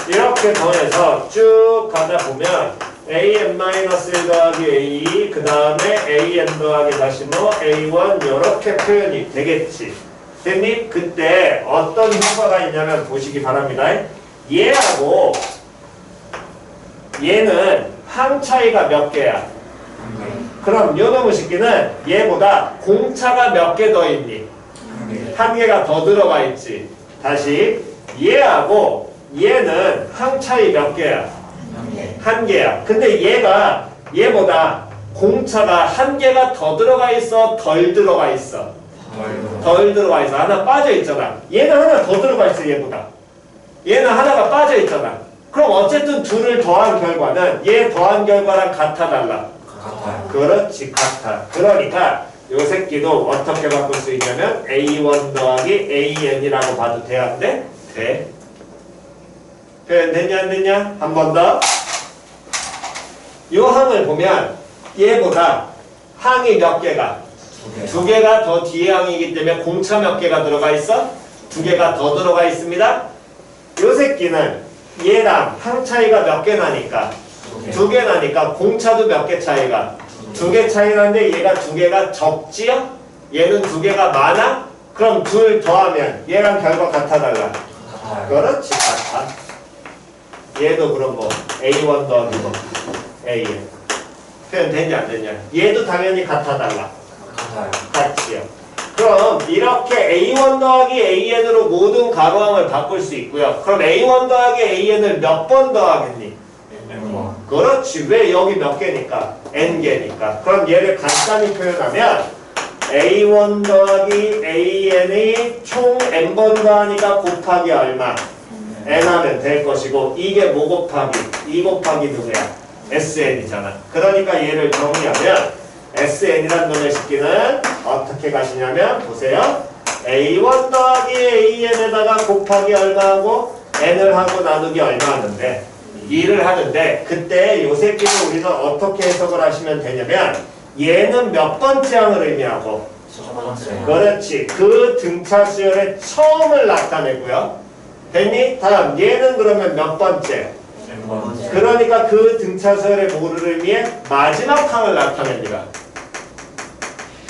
2 이렇게 더해서 쭉 가다 보면 AN-1 더하기 A2 그 다음에 AN 더하기 다시 뭐 A1 이렇게 표현이 되겠지. 됐니? 그때 어떤 효과가 있냐면 보시기 바랍니다. 얘하고 얘는 항 차이가 몇 개야? 그럼 요놈의 식기는 얘보다 공차가 몇 개 더 있니? 한 개가 더 들어가 있지. 다시 얘하고 얘는 항 차이 몇 개야? 한 개야. 근데 얘가 얘보다 공차가 한 개가 더 들어가 있어, 덜 들어가 있어? 덜 들어가 있어. 하나 빠져 있잖아. 얘는 하나 더 들어가 있어, 얘보다. 얘는 하나가 빠져 있잖아. 그럼 어쨌든 둘을 더한 결과는 얘 더한 결과랑 같아, 달라? 같아요. 그렇지, 같아. 그러니까 요 새끼도 어떻게 바꿀 수 있냐면 A1 더하기 AN이라고 봐도 돼, 안 돼? 돼. 표현 됐냐, 안 됐냐? 한 번 더. 요 항을 보면 얘보다 항이 몇 개가? 두 개가 더 뒤에 항이기 때문에 공차 몇 개가 들어가 있어? 두 개가 더 들어가 있습니다. 요 새끼는 얘랑 항 차이가 몇 개 나니까? 두 개 나니까 공차도 몇 개 차이가? 두 개 차이 나는데 얘가 두 개가 적지요? 얘는 두 개가 많아? 그럼 둘 더하면 얘랑 결과 같아, 달라? 같아요. 그렇지, 같아. 얘도 그럼 뭐 A1 더하기 뭐 AN. 표현 됐냐, 안 됐냐? 얘도 당연히 같아, 달라? 같아요. 같지요. 그럼 이렇게 A1 더하기 AN으로 모든 가로항을 바꿀 수 있고요. 그럼 A1 더하기 AN을 몇 번 더하겠니? M1. 그렇지. 왜 여기 몇 개니까? N개니까. 그럼 얘를 간단히 표현하면 A1 더하기 AN이 총 N번 더하니까 곱하기 얼마? N 하면 될 것이고 이게 뭐 곱하기? 2 곱하기 누구야? SN이잖아. 그러니까 얘를 정리하면 SN이란 놈의 식기는 어떻게 가시냐면 보세요. A1 더하기 AN에다가 곱하기 얼마하고 N을 하고 나누기 얼마 하는데 2를 하는데 그때 요 새끼를 우리는 어떻게 해석을 하시면 되냐면 얘는 몇 번째 항을 의미하고 첫 번째. 그렇지. 그 등차 수열의 처음을 나타내고요. 됐니? 다음 얘는 그러면 몇 번째? M번째. 그러니까 그 등차 수열의 뭐를 의미해? 마지막 항을 나타냅니다.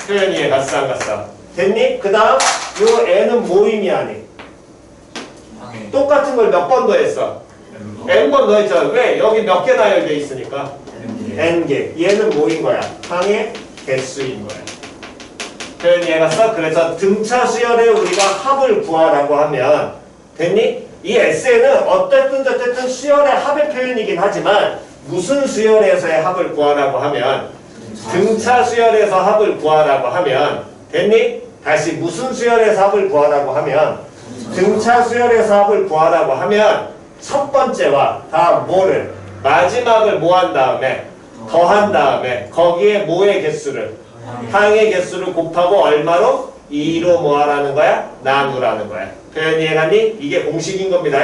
표현이 갔어 안 갔어? 됐니? 그 다음 요 N은 뭐 의미하니? 항해. 똑같은 걸 몇 번 더 했어? M번. N번 더 했잖아. 왜? 여기 몇 개 나열돼 있으니까 M개. N개. 얘는 뭐인 거야? 항의 개수인 거야. 표현이 해갔어? 그래서 등차 수열에 우리가 합을 구하라고 하면 됐니? 이 SN은 어쨌든 수열의 합의 표현이긴 하지만 무슨 수열에서의 합을 구하라고 하면 등차 수열에서 합을 구하라고 하면 됐니? 다시 무슨 수열에서 합을 구하라고 하면 등차 수열에서 합을 구하라고 하면 첫 번째와 다음 뭐를 마지막을 뭐 한 다음에 더한 다음에 거기에 뭐의 개수를 항의 개수를 곱하고 얼마로? 2로 뭐 하라는 거야? 나누라는 거야. 표현 이해가니? 이게 공식인 겁니다.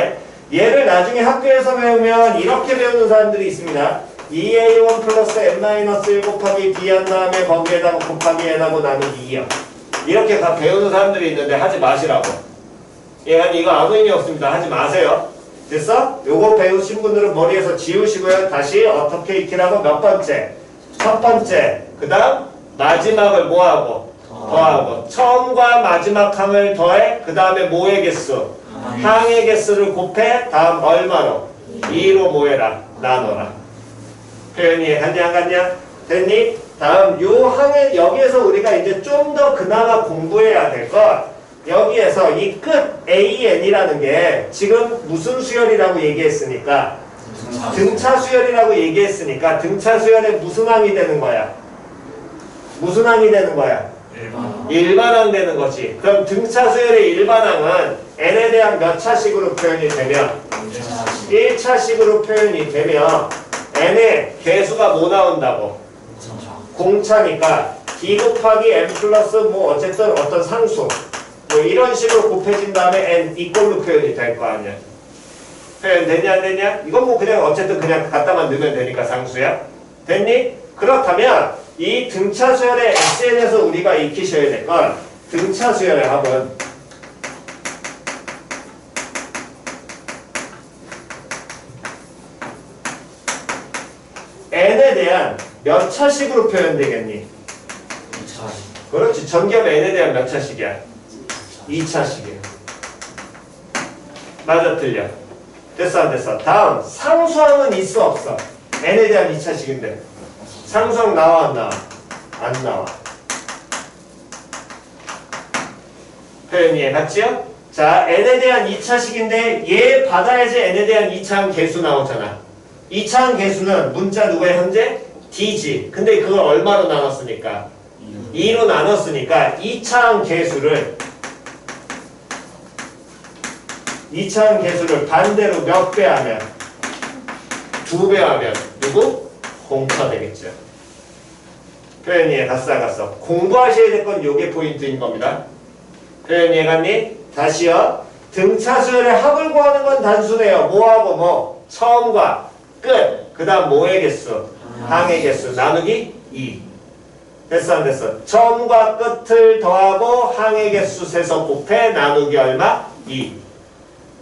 얘를 나중에 학교에서 배우면 이렇게 배우는 사람들이 있습니다. 2A1 플러스 N-1 곱하기 B 한 다음에 거기에다가 곱하기 N하고 나누기 2요. 이렇게 다 배우는 사람들이 있는데 하지 마시라고. 얘가니 이거 아무 의미 없습니다. 하지 마세요. 됐어? 요거 배우신 분들은 머리에서 지우시고요. 다시 어떻게 익히라고? 몇 번째? 첫 번째. 그 다음 마지막을 뭐하고? 더하고. 처음과 마지막 항을 더해. 그 다음에 뭐의 개수? 항의 개수를 곱해. 다음 얼마로? 2로 뭐해라? 나눠라. 표현이 갔냐 안 갔냐? 됐니? 다음 요 항의 여기에서 우리가 이제 좀 더 그나마 공부해야 될 것. 여기에서 이 끝 AN이라는 게 지금 무슨 수열이라고 얘기했으니까 등차 수열이라고 얘기했으니까 등차 수열의 무슨 항이 되는 거야? 무슨 항이 되는 거야? 일반항 되는 거지. 그럼 등차 수열의 일반항은 n에 대한 몇 차식으로 표현이 되면 1차식으로 표현이 되면 n의 개수가 뭐 나온다고? 공차니까 d 곱하기 n 플러스 뭐 어쨌든 어떤 상수 뭐 이런 식으로 곱해진 다음에 n 이꼴로 표현이 될 거 아니야. 표현 됐냐 안 됐냐? 이건 뭐 그냥 어쨌든 그냥 갖다만 넣으면 되니까 상수야. 됐니? 그렇다면 이 등차 수열의 SN에서 우리가 익히셔야 될 건 등차 수열의 합은 n에 대한 몇 차식으로 표현되겠니? 2차식. 그렇지. 전기압 n에 대한 몇 차식이야? 2차식이야. 맞아 틀려? 됐어 안 됐어? 다음 상수항은 있어 없어? n에 대한 2차식인데 상수항 나와 안 나와? 안 나와. 표현 이해 갔지요? 자 n에 대한 2차식인데 얘 받아야지 n에 대한 2차항 개수 나오잖아. 2차항 개수는 문자 누구의 현재? D지. 근데 그걸 얼마로 나눴으니까? 2로 나눴으니까 2차항 계수를 반대로 몇 배 하면? 2배 하면 누구? 공차 되겠죠. 표현 이해 갔어 안 갔어? 공부하셔야 될 건 요게 포인트인 겁니다. 표현 이해 갔니? 다시요. 등차수열의 합을 구하는 건 단순해요. 뭐하고 뭐? 처음과 끝. 그 다음 뭐의 개수? 항의 개수. 나누기 2. 됐어 안 됐어? 처음과 끝을 더하고 항의 개수 세서 곱해 나누기 얼마? 2.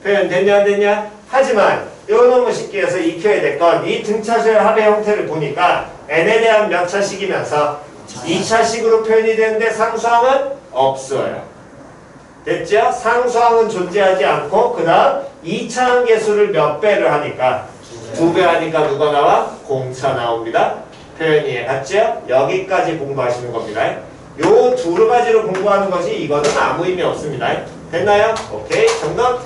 표현 됐냐 안 됐냐? 하지만 요 놈의 식기에서 익혀야 될 건 이 등차수열 합의 형태를 보니까 n에 대한 몇 차식이면서 2차식으로 표현이 되는데 상수항은 없어요. 됐죠? 상수항은 존재하지 않고 그 다음 2차항 개수를 몇 배를 하니까 2배 하니까 누가 나와? 공차 나옵니다. 표현 이해 갔죠? 여기까지 공부하시는 겁니다. 요 두 가지로 공부하는 것이 이거는 아무 의미 없습니다. 됐나요? 오케이 정답.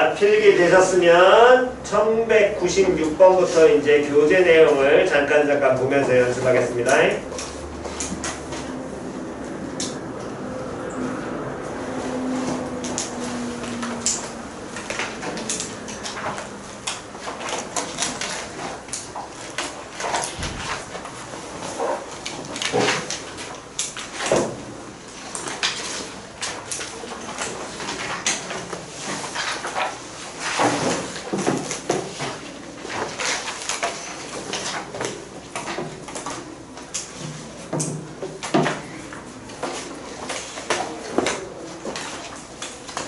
자, 필기 되셨으면 1196번부터 이제 교재 내용을 잠깐 보면서 연습하겠습니다.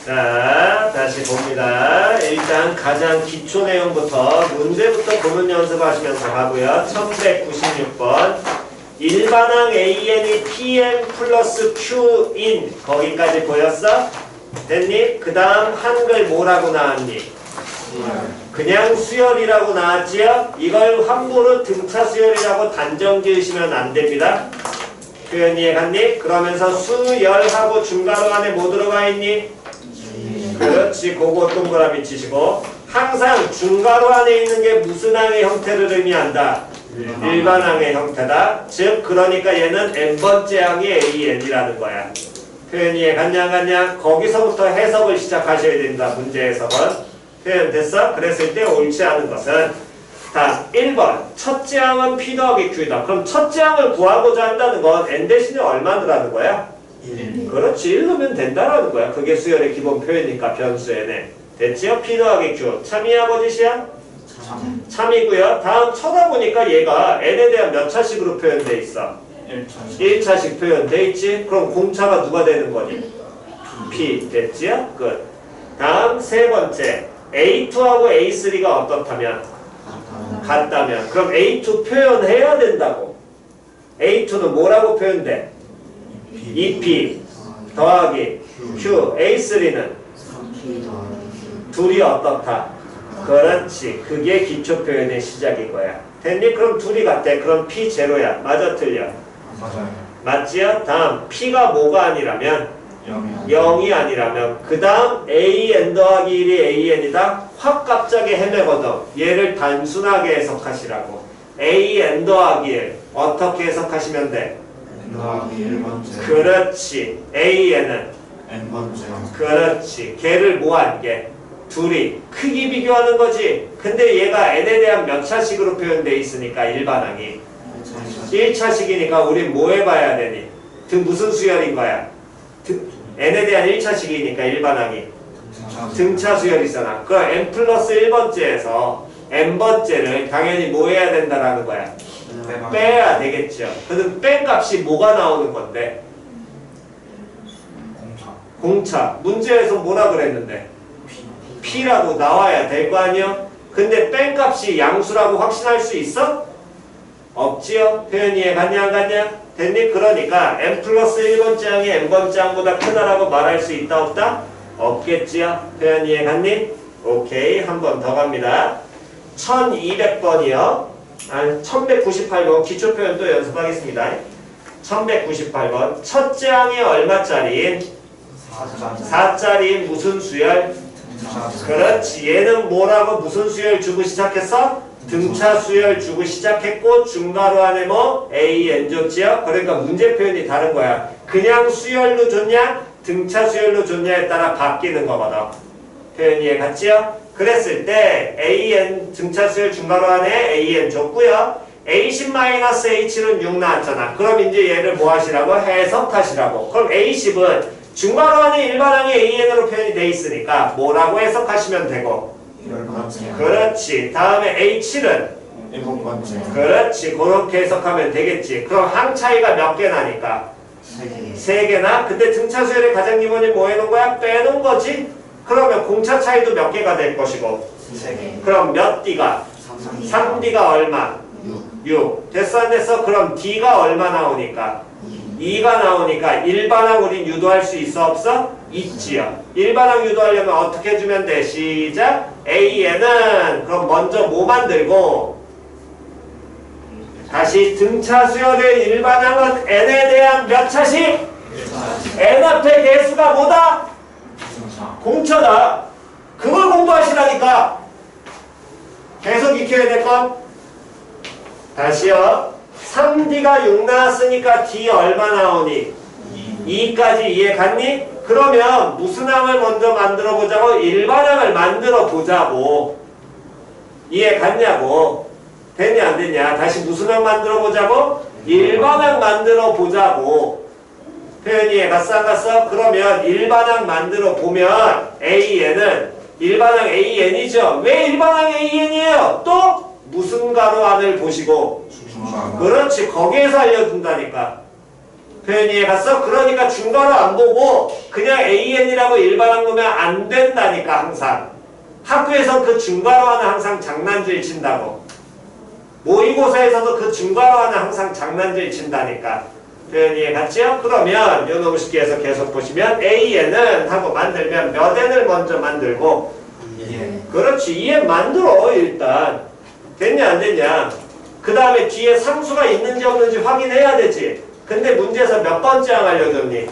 자, 다시 봅니다. 일단 가장 기초 내용부터 문제부터 보는 연습하시면서 가고요. 1196번 일반항 AN이 PM 플러스 Q인 거기까지 보였어? 됐니? 그 다음 한글 뭐라고 나왔니? 그냥 수열이라고 나왔지요? 이걸 함부로 등차 수열이라고 단정 지으시면 안 됩니다. 표현 이해갔니? 그러면서 수열하고 중괄호 안에 뭐 들어가 있니? 그렇지. 그거 동그라미 치시고 항상 중괄호 안에 있는 게 무슨 항의 형태를 의미한다? 일반항의 형태다. 즉 그러니까 얘는 n번째 항이 AN이라는 거야. 표현 이해갔냐 안 갔냐? 거기서부터 해석을 시작하셔야 된다. 문제 해석은. 표현 됐어? 그랬을 때 옳지 않은 것은 다음 1번 첫째 항은 P 더하기 Q이다. 그럼 첫째 항을 구하고자 한다는 건 n 대신에 얼마 넣으라는 거야? 1. 그렇지. 1 넣으면 된다라는 거야. 그게 수열의 기본 표현이니까 변수 n에. 됐지요? P 더하기 Q. 참이하고 짓이야? 참. 참이고요. 다음 쳐다보니까 얘가 n에 대한 몇 차식으로 표현돼 있어? 1차. 1차식 표현돼 있지? 그럼 공차가 누가 되는 거니? P. 됐지요? 끝. 다음 세 번째. A2하고 A3가 어떻다면? 같다면. 그럼 A2 표현해야 된다고. A2는 뭐라고 표현돼? 2P 더하기 Q. A3는 3P 더하기 둘이 어떻다? 그렇지. 그게 기초 표현의 시작인 거야. 됐니? 그럼 둘이 같대. 그럼 P 제로야. 맞아 틀려? 맞아요. 맞지요? 다음 P가 뭐가 아니라면 0이요. 0이 아니라면 그 다음 AN 더하기 1이 AN이다? 확 갑자기 헤매거든. 얘를 단순하게 해석하시라고. AN 더하기 1 어떻게 해석하시면 돼? N 더하기 1번째. 그렇지. AN은 N번째. 그렇지. 걔를 뭐한 게? 둘이 크기 비교하는 거지. 근데 얘가 n에 대한 몇 차식으로 표현돼 있으니까 일반항이 1차식이니까 우린 뭐 해봐야 되니? 무슨 수열인 거야? n에 대한 1차식이니까 일반항이 등차 수열이잖아. 그럼 n 플러스 1번째에서 n번째를 당연히 뭐 해야 된다라는 거야? 빼야 되겠죠. 그럼 뺀 값이 뭐가 나오는 건데? 공차. 문제에서 뭐라 그랬는데? P라고 나와야 될 거 아니야? 근데 뺀 값이 양수라고 확신할 수 있어? 없지요? 표현 이해 갔냐 안 갔냐? 됐니? 그러니까 n 플러스 1번째 항이 n번째 항보다 크다라고 말할 수 있다 없다? 없겠지요? 표현 이해 갔니? 오케이. 한 번 더 갑니다. 1200번이요. 1198번 기초 표현도 연습하겠습니다. 1198번 첫째 항이 얼마짜리인? 4짜리 무슨 수열? 그렇지. 얘는 뭐라고 무슨 수열 주고 시작했어? 등차 수열 주고 시작했고 중괄호 안에 뭐? AN 줬지요? 그러니까 문제 표현이 다른 거야. 그냥 수열로 줬냐? 등차 수열로 줬냐에 따라 바뀌는 거거든. 표현 이해 갔지요? 그랬을 때 AN 등차 수열 중괄호 안에 AN 줬고요. A10-H는 6 나왔잖아. 그럼 이제 얘를 뭐 하시라고? 해석하시라고. 그럼 A10은 중괄호 안에 일반항이 AN으로 표현이 돼 있으니까 뭐라고 해석하시면 되고. 10번째. 그렇지. 다음에 A7은 7번째. 그렇지. 그렇게 해석하면 되겠지. 그럼 항 차이가 몇 개 나니까? 3개. 3개나? 근데 등차 수열의 가장 기본이 뭐 해놓은 거야? 빼놓은 거지? 그러면 공차 차이도 몇 개가 될 것이고. 3개. 그럼 몇 D가? 3D가 얼마? 6. 됐어 안 됐어? 그럼 D가 얼마 나오니까? 2가 나오니까 일반항 우린 유도할 수 있어 없어? 있지요. 일반항 유도하려면 어떻게 해주면 돼? 시작! AN은 그럼 먼저 뭐 만들고 다시 등차 수열의 일반항은 n에 대한 몇 차식? n 앞에 개수가 뭐다? 공차다. 그걸 공부하시라니까. 계속 익혀야 될 건 다시요. 3D가 6 나왔으니까 D 얼마 나오니? 2까지 이해 갔니? 그러면 무슨 항을 먼저 만들어 보자고? 일반항을 만들어 보자고. 이해 갔냐고. 됐냐 안 됐냐? 다시 무슨 항 만들어 보자고? 일반항 만들어 보자고. 표현 이해 갔어 안 갔어? 그러면 일반항 만들어 보면 AN은 일반항 AN이죠. 왜 일반항 AN이에요? 또 무슨 가로 안을 보시고. 그렇지. 거기에서 알려준다니까. 표현 이해 갔어? 그러니까 중괄호 안 보고 그냥 AN이라고 일반항 보면 안 된다니까. 항상 학교에서 그 중괄호와는 항상 장난질 친다고. 모의고사에서도 그 중괄호와는 항상 장난질 친다니까. 표현 이해 갔죠? 그러면 요놈 쉽게 해서 계속 보시면 AN은 하고 만들면 몇 N을 먼저 만들고. 그렇지. 2N 만들어 일단. 됐냐 안 됐냐? 그 다음에 뒤에 상수가 있는지 없는지 확인해야 되지. 근데 문제에서 몇 번째 항 알려줬니?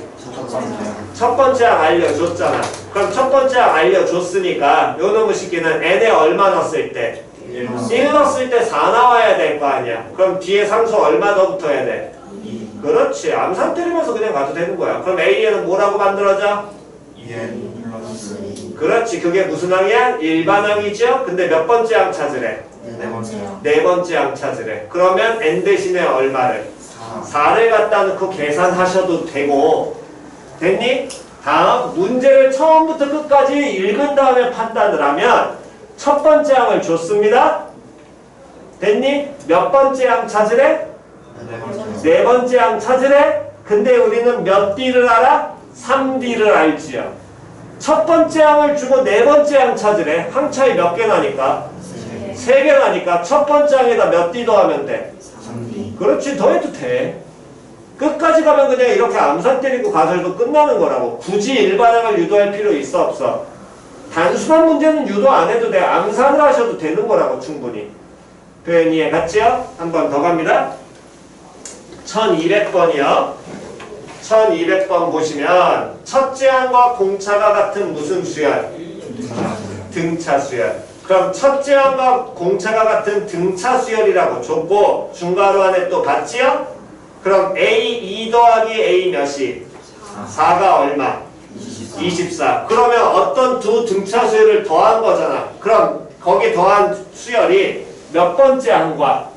첫 번째 항 알려줬잖아. 그럼 첫 번째 항 알려줬으니까 요놈의 식기는 n에 얼마 넣었을 때? 1 넣었을 때 4 나와야 될 거 아니야. 그럼 뒤에 상수 얼마 더 붙어야 돼? 그렇지. 암산 때리면서 그냥 가도 되는 거야. 그럼 AN은 뭐라고 만들어져? 그렇지. 그게 무슨 항이야? 일반항이죠? 근데 몇 번째 항 찾으래? 네 번째 항 찾으래. 그러면 n 대신에 얼마를? 4를 갖다 놓고 계산하셔도 되고. 됐니? 다음 문제를 처음부터 끝까지 읽은 다음에 판단을 하면 첫 번째 항을 줬습니다. 됐니? 몇 번째 항 찾으래? 네 번째 항 찾으래? 근데 우리는 몇 D를 알아? 3D를 알지요. 첫 번째 항을 주고 네 번째 항 찾으래. 항 차이 몇 개 나니까? 3개 나니까 첫 번째 항에다 몇 D 더하면 돼? 그렇지. 더해도 돼. 끝까지 가면 그냥 이렇게 암산 때리고 가설도 끝나는 거라고. 굳이 일반항을 유도할 필요 있어 없어? 단순한 문제는 유도 안 해도 돼. 암산을 하셔도 되는 거라고 충분히. 표현 이해 갔지요? 한 번 더 갑니다. 1200번이요. 1200번 보시면 첫째 항과 공차가 같은 무슨 수열? 등차 수열. 그럼 첫째 항과 공차가 같은 등차 수열이라고 줬고 중괄호 안에 또 봤지요? 그럼 A 2 더하기 A 몇이? 4가 얼마? 24. 그러면 어떤 두 등차 수열을 더한 거잖아. 그럼 거기 더한 수열이 몇 번째 항과?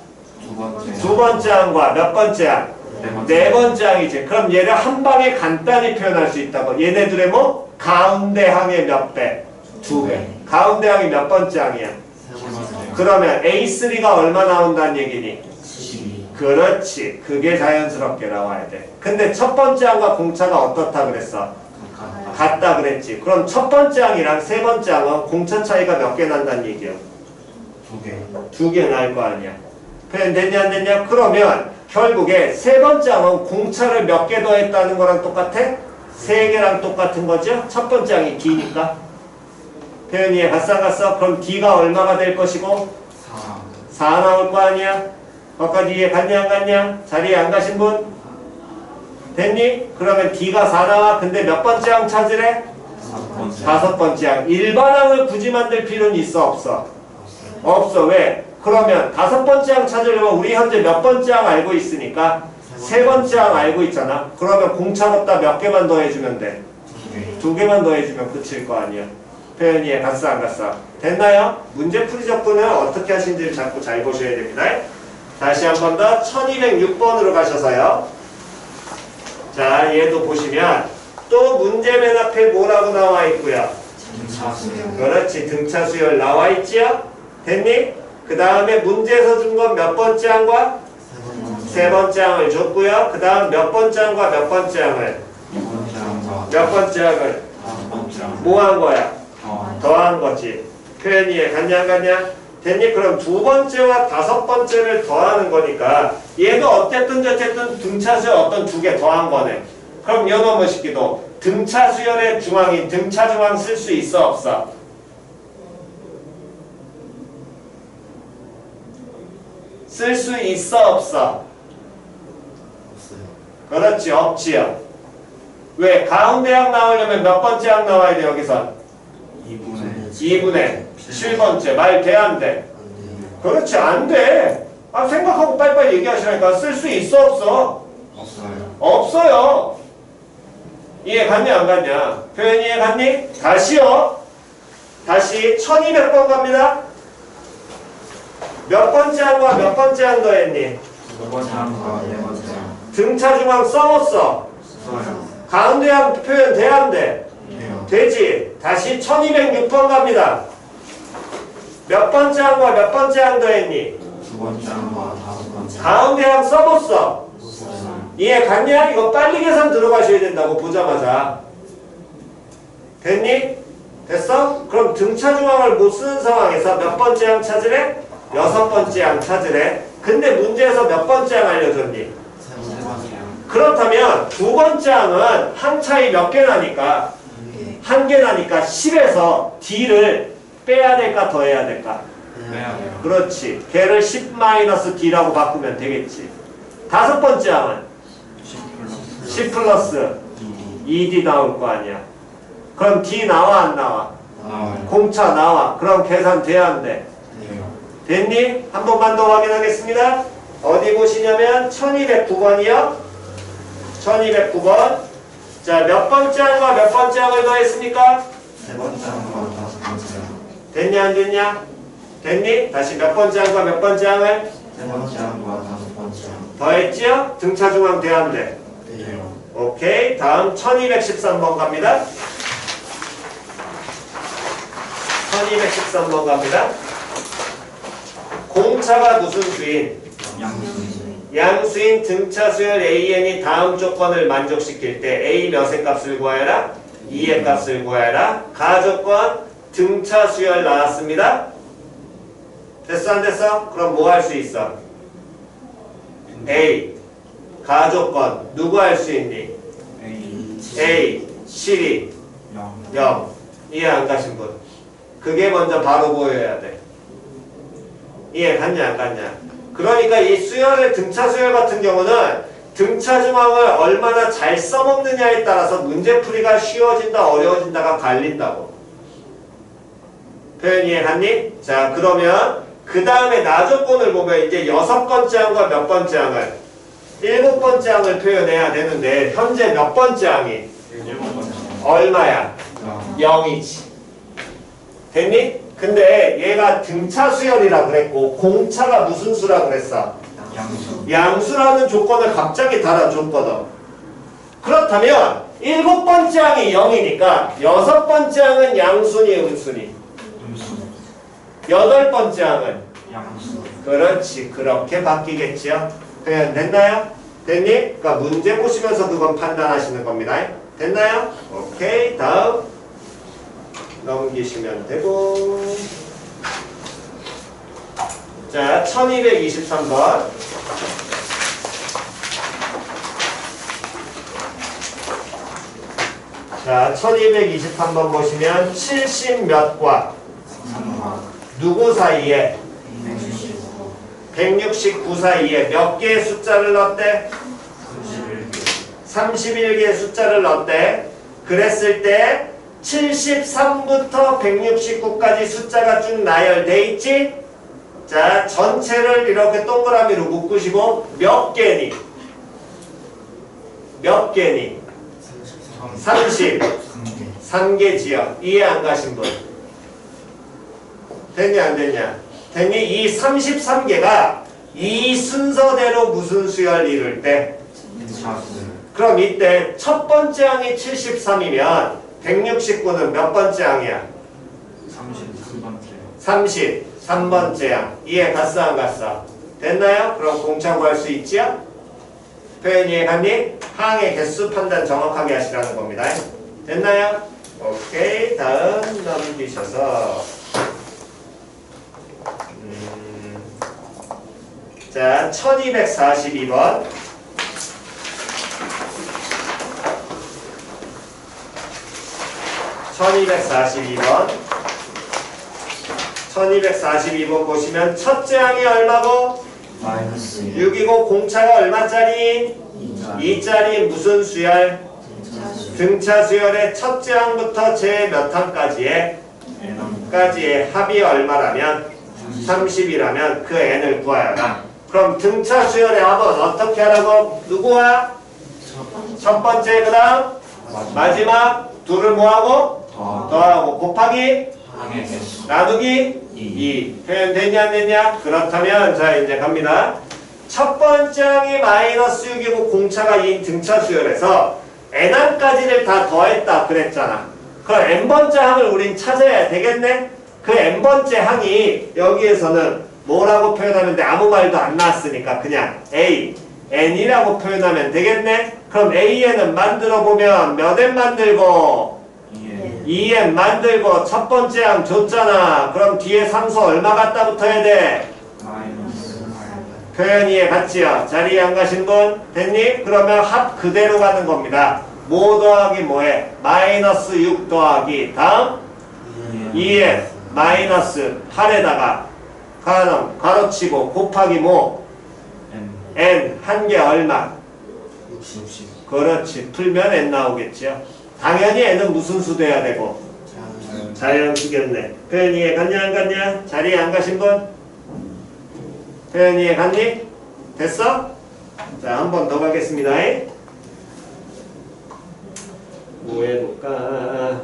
두 번째 항과 몇 번째 항? 네 번째 항이지. 그럼 얘를 한 방에 간단히 표현할 수 있다고. 얘네들의 뭐? 가운데 항의 몇 배? 2배. 가운데 항이 몇 번째 항이야? 그러면 A3가 얼마 나온다는 얘기니? 그렇지. 그게 자연스럽게 나와야 돼. 근데 첫 번째 항과 공차가 어떻다 그랬어? 같다 그랬지. 그럼 첫 번째 항이랑 세 번째 항은 공차 차이가 몇 개 난다는 얘기야? 2개 날 거 아니야. 표현 됐냐 안 됐냐? 그러면 결국에 세 번째 항은 공차를 몇 개 더했다는 거랑 똑같아? 3개랑 똑같은 거죠? 첫 번째 항이 D니까. 표현 이해 갔어 안 갔어? 그럼 D가 얼마가 될 것이고? 4 나올 거 아니야? 거기까지 이해 갔냐 안 갔냐? 자리에 안 가신 분? 됐니? 그러면 D가 4 나와. 근데 몇 번째 항 찾으래? 5번째 항. 일반항을 굳이 만들 필요는 있어 없어? 없어. 왜? 그러면 5번째 항 찾으려면 우리 현재 몇 번째 항 알고 있으니까 3번째 항 알고 있잖아. 그러면 공차 걷다 몇 개만 더 해주면 돼? 2개만 더 해주면 그칠 거 아니야. 표현 이해 갔어 안 갔어? 됐나요? 문제 풀이 접근은 어떻게 하신지를 자꾸 잘 보셔야 됩니다. 다시 한 번 더 1206번으로 가셔서요. 자, 얘도 보시면 또 문제 맨 앞에 뭐라고 나와 있고요? 그렇지. 등차 수열 나와 있지요? 됐니? 그 다음에 문제에서 준 건 몇 번째 항과? 세 번째 항을 줬고요. 그 다음 몇 번째 항과 몇 번째 항을? 몇 번째 항을? 뭐 한 거야? 더한 거지. 표현 이해 갔냐 안 갔냐? 됐니? 그럼 두 번째와 5번째를 더하는 거니까 얘도 어쨌든 저쨌든 등차 수열 어떤 2개 더한 거네. 그럼 요놈의 식기도 등차 수열의 중앙인 등차 중앙 쓸 수 있어 없어? 쓸 수 있어 없어? 그렇지. 없지요. 왜? 가운데 항 나오려면 몇 번째 항 나와야 돼 여기서? 2분의 7번째. 말 돼, 안 돼? 그렇지, 안 돼. 아, 생각하고 빨리빨리 얘기하시라니까. 쓸 수 있어, 없어? 없어요. 없어요. 이해 갔냐, 안 갔냐? 표현 이해 갔니? 다시요. 다시 1200번 갑니다. 몇 번째 항과 몇 번째 항 더했니? 두 번째 항과 네 번째 항. 등차 중항 써먹었어. 써요. 가운데 항 표현 돼, 안 돼? 돼요. 되지. 다시 1206번 갑니다. 몇 번째 항과 몇 번째 항 더했니? 두 번째 항과 다섯 번째 항. 가운데 항 써봤어. 써요. 이해 갔냐? 이거 빨리 계산 들어가셔야 된다고 보자마자. 됐니? 됐어? 그럼 등차 중항을 못 쓰는 상황에서 몇 번째 항 찾으래? 여섯 번째 항 찾으래. 근데 문제에서 몇 번째 항 알려줬니? 세 번째 항. 그렇다면 두 번째 항은 항 차이 몇 개 나니까? 한 개 나니까 10에서 D를 빼야 될까 더해야 될까? 빼야 돼요. 그렇지. 걔를 10-D라고 바꾸면 되겠지. 다섯 번째 항은 10 플러스 2D 나올 거 아니야. 그럼 D 나와 안 나와? 나와요. 공차 나와. 그럼 계산 돼야 안 돼? 돼요. 됐니? 한 번만 더 확인하겠습니다. 어디 보시냐면 1209번이요. 1209번. 자, 몇 번째 항과 몇 번째 항을 더했습니까? 세 번째 항과 다섯 번째 항. 됐냐 안 됐냐? 됐니? 다시 몇 번째 항과 몇 번째 항을 세 번째 항과 다섯 번째 항. 더했지요? 등차 중항 돼야 안 돼? 돼요. 오케이. 다음 1213번 갑니다. 1213번 갑니다. 공차가 무슨 수인? 양수. 양수인 등차 수열 AN이 다음 조건을 만족시킬 때 A 몇의 값을 구하여라? 2의 값을 구하여라. 가조건 등차 수열 나왔습니다. 됐어 안 됐어? 그럼 뭐 할 수 있어? A 가조건 누구 할 수 있니? A 실이 0. 이해 안 가신 분? 그게 먼저 바로 보여야 돼. 이해 갔냐 안 갔냐? 그러니까 이 수열의 등차 수열 같은 경우는 등차 중항을 얼마나 잘 써먹느냐에 따라서 문제풀이가 쉬워진다 어려워진다가 갈린다고. 표현 이해 갔니? 자, 그러면 그 다음에 나조건을 보면 이제 여섯 번째 항과 몇 번째 항을 일곱 번째 항을 표현해야 되는데 현재 몇 번째 항이? 일곱 번째 얼마야? 0이지. 됐니? 근데 얘가 등차 수열이라 그랬고 공차가 무슨 수라 그랬어? 양수. 양수라는 조건을 갑자기 달아줬거든. 그렇다면 일곱 번째 항이 0이니까 여섯 번째 항은 양수니 음수니? 음수. 여덟 번째 항은? 양수. 그렇지. 그렇게 바뀌겠지요. 표현 됐나요? 됐니? 그러니까 문제 보시면서 그건 판단하시는 겁니다. 됐나요? 오케이. 다음 넘기시면 되고. 자, 1223번. 자, 1223번 보시면 70 몇과 누구 사이에? 169 사이에 몇 개의 숫자를 넣었대? 31개의 숫자를 넣었대. 그랬을 때 73부터 169까지 숫자가 쭉 나열돼 있지? 자, 전체를 이렇게 동그라미로 묶으시고 몇 개니? 몇 개니? 33개지요. 이해 안 가신 분? 됐냐 안 됐냐? 됐니? 이 33개가 이 순서대로 무슨 수열 이룰 때? 그럼 이때 첫 번째 항이 73이면 169는 몇 번째 항이야? 33번째 항. 이해 갔어 안 갔어? 됐나요? 그럼 공차 구할 수 있지요? 표현 이해 갔니? 항의 개수 판단 정확하게 하시라는 겁니다. 됐나요? 오케이. 다음 넘기셔서 자, 1242번. 1242번 보시면 첫째 항이 얼마고? 6이고 공차가 얼마짜리? 2짜리 무슨 수열? 등차 수열의 첫째 항부터 제 몇 항까지에? 가지의 합이 얼마라면 30이라면 그 n을 구하여라. 그럼 등차 수열의 합은 어떻게 하라고? 누구와? 첫 번째 그 다음 마지막 둘을 뭐하고? 더하고 곱하기 항의 개수 나누기 2 표현 되냐 안 되냐? 그렇다면 자 이제 갑니다. 첫 번째 항이 마이너스 6이고 공차가 2인 등차 수열에서 n항까지를 다 더했다 그랬잖아. 그럼 n번째 항을 우린 찾아야 되겠네? 그 n번째 항이 여기에서는 뭐라고 표현하면 돼? 아무 말도 안 나왔으니까 그냥 a, n이라고 표현하면 되겠네? 그럼 an은 만들어 보면 몇 n 만들고 2n 만들고 첫 번째 항 줬잖아. 그럼 뒤에 상수 얼마 갖다 붙어야 돼? 마이너스 표현 이해 갔지요? 자리에 안 가신 분? 됐니? 그러면 합 그대로 가는 겁니다. 뭐 더하기 뭐해? 마이너스 6 더하기 다음 2n 마이너스 8에다가 가로치고 곱하기 뭐? n 한 개 얼마? 60 그렇지. 풀면 n 나오겠죠. 당연히 n은 무슨 수 돼야 되고? 자연수겠네. 표현 이해 갔냐 안 갔냐? 자리에 안 가신 분? 표현 이해 갔니? 됐어? 자, 한 번 더 가겠습니다. 뭐 해볼까?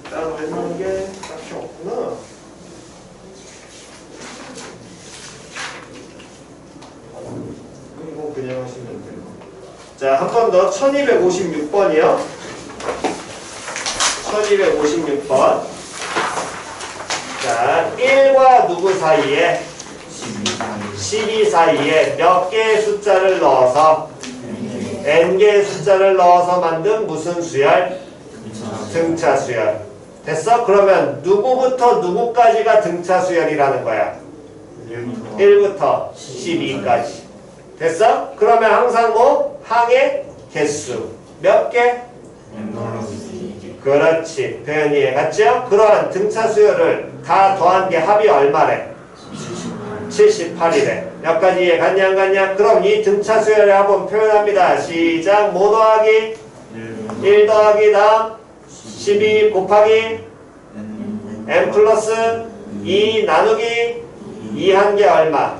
따로 해놓은 게 딱히 없구나. 이거 그냥 하시면 돼요. 자, 한 번 더 1256번이요. 1256번. 자, 1과 누구 사이에? 12 사이에 몇 개의 숫자를 넣어서 n개의 숫자를 넣어서 만든 무슨 수열? 등차 수열. 됐어? 그러면 누구부터 누구까지가 등차 수열이라는 거야? 1부터 12까지. 됐어? 그러면 항상 뭐? 항의 개수. 몇 개? 그렇지. 표현 이해 갔죠? 그러한 등차 수열을 다 더한 게 합이 얼마래? 78이래. 몇 가지 이해 갔냐 안 갔냐? 그럼 이 등차 수열의 합은 표현합니다. 시작. 뭐 더하기? 1 더하기 다음 12 곱하기 n 플러스 2 나누기 2 한 개 얼마?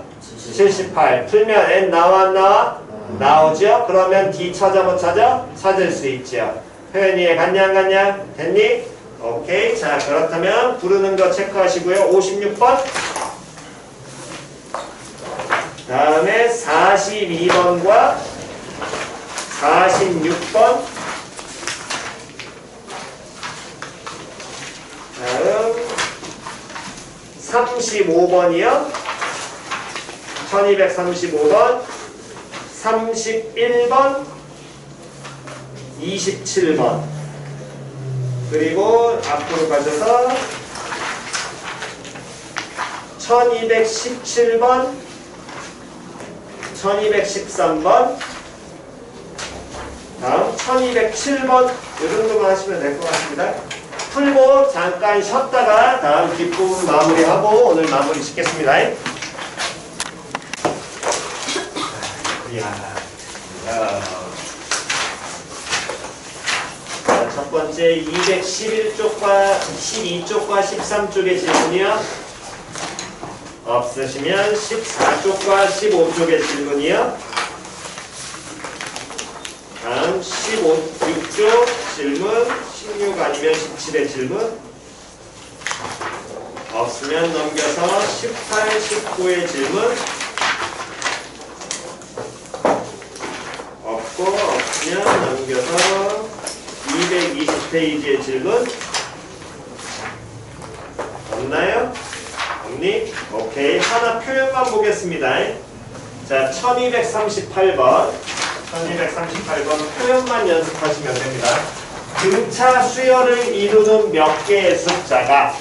78. 풀면 n 나와 안 나와? 나오죠? 그러면 d 찾아 못 찾아? 찾을 수 있죠. 표현 이해 갔냐 안 갔냐? 됐니? 오케이. 자, 그렇다면 부르는 거 체크하시고요. 56번. 다음에 42번과 46번. 다음 35번이요. 1235번, 31번, 27번. 그리고 앞으로 가셔서 1217번, 1213번, 다음 1207번. 이 정도만 하시면 될 것 같습니다. 풀고 잠깐 쉬었다가 다음 뒷부분 마무리하고 오늘 마무리 짓겠습니다. 자, 첫 번째 211쪽과 12쪽과 13쪽의 질문이요. 없으시면 14쪽과 15쪽의 질문이요. 다음 16쪽 질문, 16 아니면 17의 질문. 없으면 넘겨서 18, 19의 질문. 없으면 넘겨서 220페이지의 질문. 없나요? 없니? 오케이. 하나 표현만 보겠습니다. 자, 1238번. 1238번 표현만 연습하시면 됩니다. 등차 수열을 이루는 몇 개의 숫자가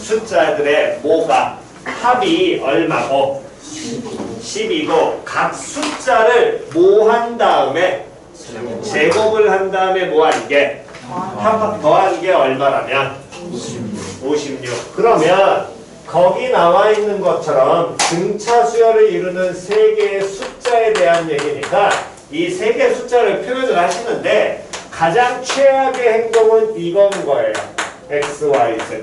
숫자들의 뭐가 합이 얼마고 10이고 각 숫자를 뭐 한 다음에 제곱을 한 다음에 뭐 한 게 더한 게 얼마라면 56. 그러면 거기 나와 있는 것처럼 등차 수열을 이루는 세 개의 숫자에 대한 얘기니까 이 세 개의 숫자를 표현을 하시는데 가장 최악의 행동은 이건 거예요. X, Y, Z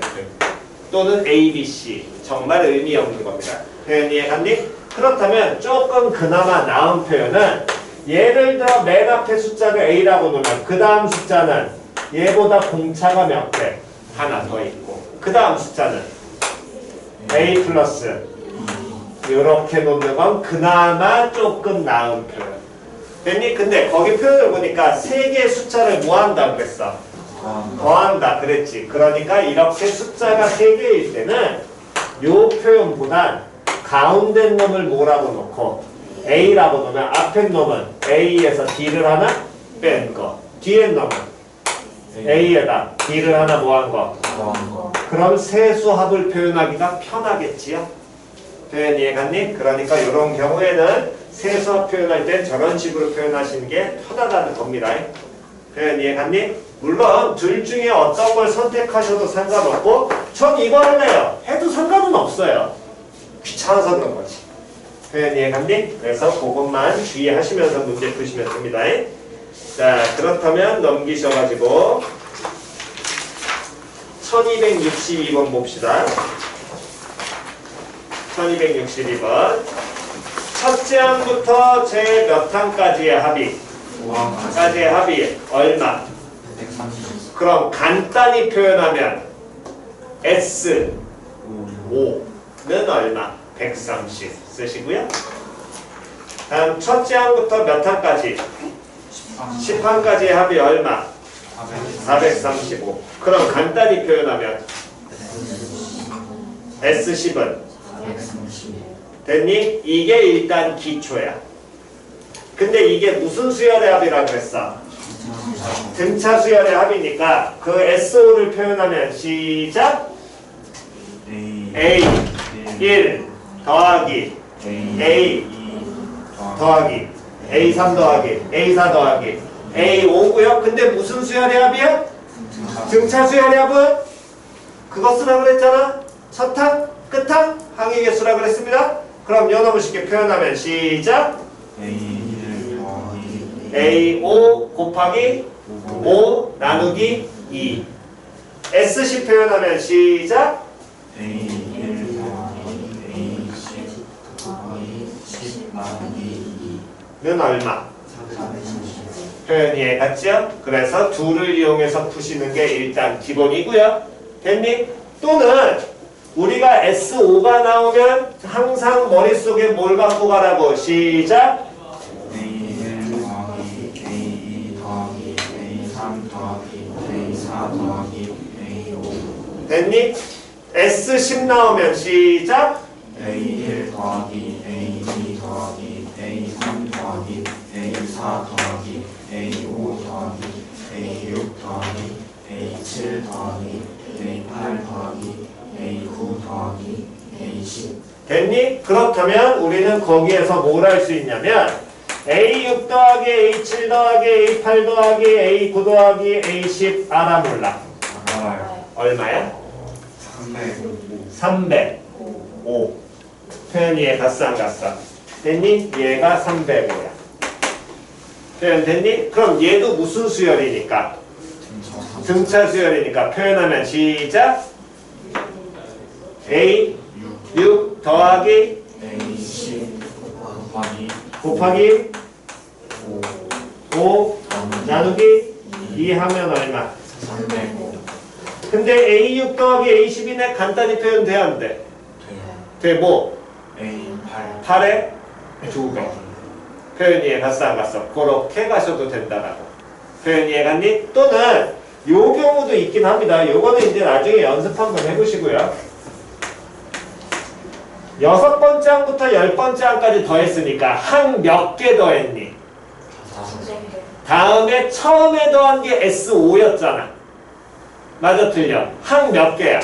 또는 A, B, C. 정말 의미 없는 겁니다. 표현 이해갔니? 그렇다면 조금 그나마 나은 표현은 예를 들어 맨 앞에 숫자를 A라고 놓으면 그 다음 숫자는 얘보다 공차가 몇 개? 하나 더 있고 그 다음 숫자는 A 플러스 이렇게 놓는 건 그나마 조금 나은 표현. 됐니? 근데 거기 표현을 보니까 세 개의 숫자를 뭐 한다 그랬어? 더한다 그랬지. 그러니까 이렇게 숫자가 세 개일 때는 요 표현보단 가운데 놈을 뭐라고 놓고 A라고 놓으면 앞에 놈은 A에서 D를 하나 뺀 거. 뒤에 놈은 A에다 D를 하나 뭐 한 거. 그럼 세수합을 표현하기가 편하겠지요? 표현 이해갔니? 그러니까 이런 경우에는 세수합 표현할 땐 저런 식으로 표현하시는 게 편하다는 겁니다. 표현 이해갔니? 물론 둘 중에 어떤 걸 선택하셔도 상관없고 전 이거 할래요 해도 상관은 없어요. 귀찮아서 그런 거지. 표현 이해갔니? 그래서 그것만 주의하시면서 문제 푸시면 됩니다. 자, 그렇다면 넘기셔가지고 1262번 봅시다. 1262번. 첫째 항부터 제 몇 항까지의 합이? 5항까지의 합이 얼마? 130. 그럼 간단히 표현하면 S 5는 얼마? 130 쓰시고요. 다음 첫째 항부터 몇 항까지? 10항까지의 합이 얼마? 435. 그럼 간단히 표현하면 S10은 됐니? 이게 일단 기초야. 근데 이게 무슨 수열의 합이라고 그랬어? 등차 수열의 합이니까 그 S5를 표현하면 시작! A1 더하기 A 더하기 A3 더하기 A4 더하기 A5고요. 근데 무슨 수열의 합이야? 등차 수열의 합은? 그거 쓰라고 그랬잖아? 첫 항, 끝 항, 항의 개수라고 그랬습니다. 그럼 요놈을 쉽게 표현하면 시작! A5 곱하기 5 나누기 2 S10 표현하면 시작! 는 얼마? 표현 이해갔죠? 그래서 둘을 이용해서 푸시는 게 일단 기본이고요. 됐니? 또는 우리가 S5가 나오면 항상 머릿속에 뭘 갖고 가라고 시작! A1 더하기 A2 더하기 A3 더하기 A4 더하기 A5 됐니? S10 나오면 시작! A1 더하기 A2 더하기 A3 더하기 A4 더하기 A5 더하기 A6 더하기 A7 더하기 A8 더하기 A9 더하기 A10 됐니? 그렇다면 우리는 거기에서 뭘 할 수 있냐면 A6 더하기 A7 더하기 A8 더하기 A9 더하기 A10 알아 몰라? 알아요. 얼마야? 300 305 표현 이해 갔어 안 갔어? 됐니? 얘가 305야. 표현 됐니? 그럼 얘도 무슨 수열이니까? 등차 수열이니까 표현하면 시작! A6 더하기 A10 곱하기 5 나누기 2 하면 얼마? 305 근데 A6 더하기 A10이네 간단히 표현돼야 안 돼? 돼 뭐? A8 8에 2배. 표현 이해 갔어 안 갔어? 그렇게 가셔도 된다라고. 표현 이해 갔니? 또는 요 경우도 있긴 합니다. 요거는 이제 나중에 연습 한번 해보시고요. 6번째 항부터 10번째 항까지 더했으니까 항 몇 개 더했니? 다음에 처음에 더한 게 S5였잖아. 맞아 틀려? 항 몇 개야?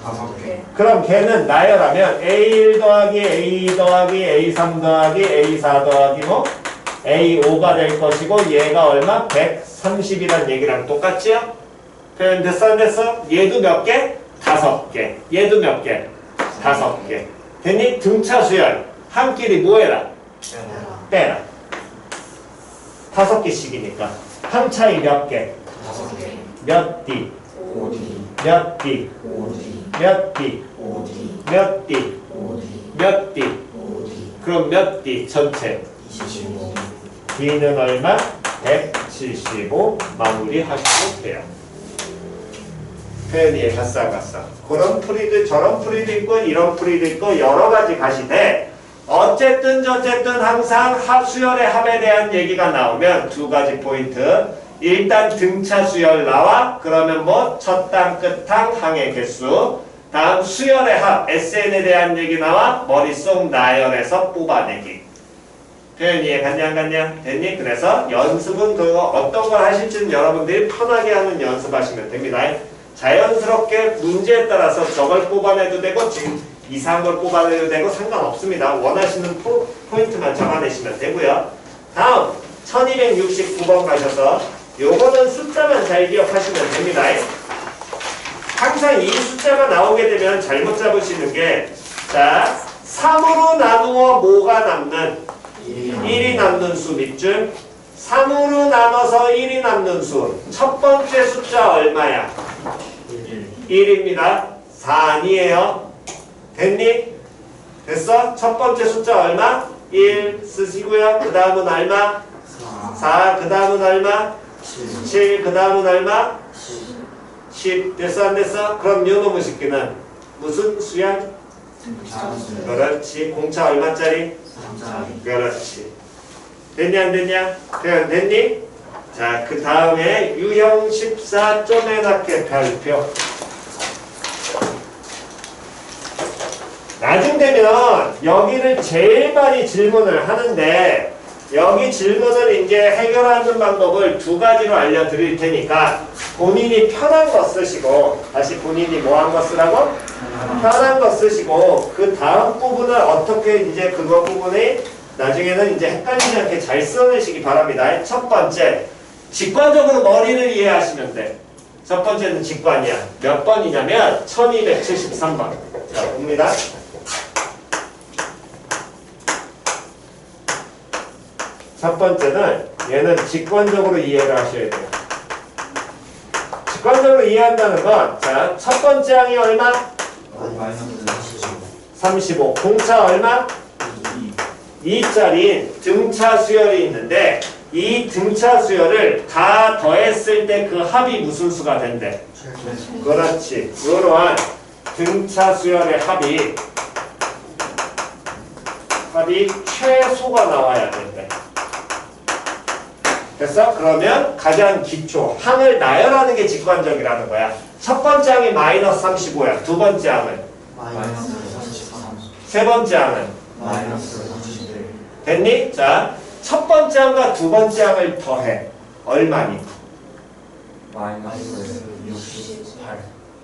5개 그럼 걔는 나열하면 A1 더하기 A2 더하기 A3 더하기 A4 더하기 뭐? A5가 될 것이고 얘가 얼마? 130이란 얘기랑 똑같지요? 표현 됐어 안 됐어? 얘도 몇 개? 5개. 얘도 몇 개? 5개. 됐니? 등차 수열. 한 끼리 뭐 해라? 빼라. 5개씩이니까. 항 차이 몇 개? 5개. 몇 D? 5D. 몇 D? 5D. 몇 D? 5D. 몇 D? 5D. 몇 D? 5D. 그럼 몇 D 전체? 25. D는 얼마? 175 마무리하시면 돼요. 표현이 가싸가싸. 그런 풀이도 저런 풀이도 있고 이런 풀이도 있고 여러 가지 가시되 어쨌든 저쨌든 항상 수열의 합에 대한 얘기가 나오면 두 가지 포인트. 일단 등차 수열 나와. 그러면 뭐 첫 땅, 끝 땅, 항의 개수. 다음 수열의 합 SN에 대한 얘기 나와. 머릿속 나열해서 뽑아내기. 표현 이해 갔냐 안 갔냐? 됐니? 그래서 연습은 그거 어떤 걸 하실지는 여러분들이 편하게 하는 연습하시면 됩니다. 자연스럽게 문제에 따라서 저걸 뽑아내도 되고 지금 이상한 걸 뽑아내도 되고 상관없습니다. 원하시는 포인트만 잡아내시면 되고요. 다음 1269번 가셔서 요거는 숫자만 잘 기억하시면 됩니다. 항상 이 숫자가 나오게 되면 잘못 잡으시는 게 자 3으로 나누어 뭐가 남는 1이 남는 수 밑줄 3으로 나눠서 1이 남는 수 첫 번째 숫자 얼마야? 1입니다. 4 아니에요? 됐니? 됐어? 첫 번째 숫자 얼마? 1 쓰시고요. 그 다음은 얼마? 4 그 다음은 얼마? 7 그 다음은 얼마? 10 됐어 안 됐어? 그럼 요 놈의 식기는 무슨 수양? 그렇지. 공차 얼마짜리? 3짜리. 그렇지. 됐냐 안 됐냐? 그냥 됐니? 자, 그 다음에 유형 14점에 낮게 발표. 나중 되면 여기를 제일 많이 질문을 하는데 여기 질문을 이제 해결하는 방법을 두 가지로 알려드릴 테니까 본인이 편한 거 쓰시고 다시 본인이 뭐 한 거 쓰라고? 편한 거 쓰시고 그 다음 부분을 어떻게 이제 그거 부분이 나중에는 이제 헷갈리지 않게 잘 써내시기 바랍니다. 첫 번째, 직관적으로 머리를 이해하시면 돼. 첫 번째는 직관이야. 몇 번이냐면 1273번. 자, 봅니다. 첫 번째는 얘는 직관적으로 이해를 하셔야 돼요. 직관적으로 이해한다는 건 자, 첫 번째 항이 얼마? 마이너스 35. 공차 얼마? 2짜리 등차 수열이 있는데 이 등차 수열을 다 더했을 때 그 합이 무슨 수가 된대? 그렇지. 이러한 등차 수열의 합이 최소가 나와야 된대. 됐어? 그러면 가장 기초 항을 나열하는 게 직관적이라는 거야. 첫 번째 항이 마이너스 35야. 두 번째 항은? 마이너스 33. 세 번째 항은? 마이너스 31. 됐니? 자, 첫 번째 항과 두 번째 항을 더해. 얼마니? 마이너스 68.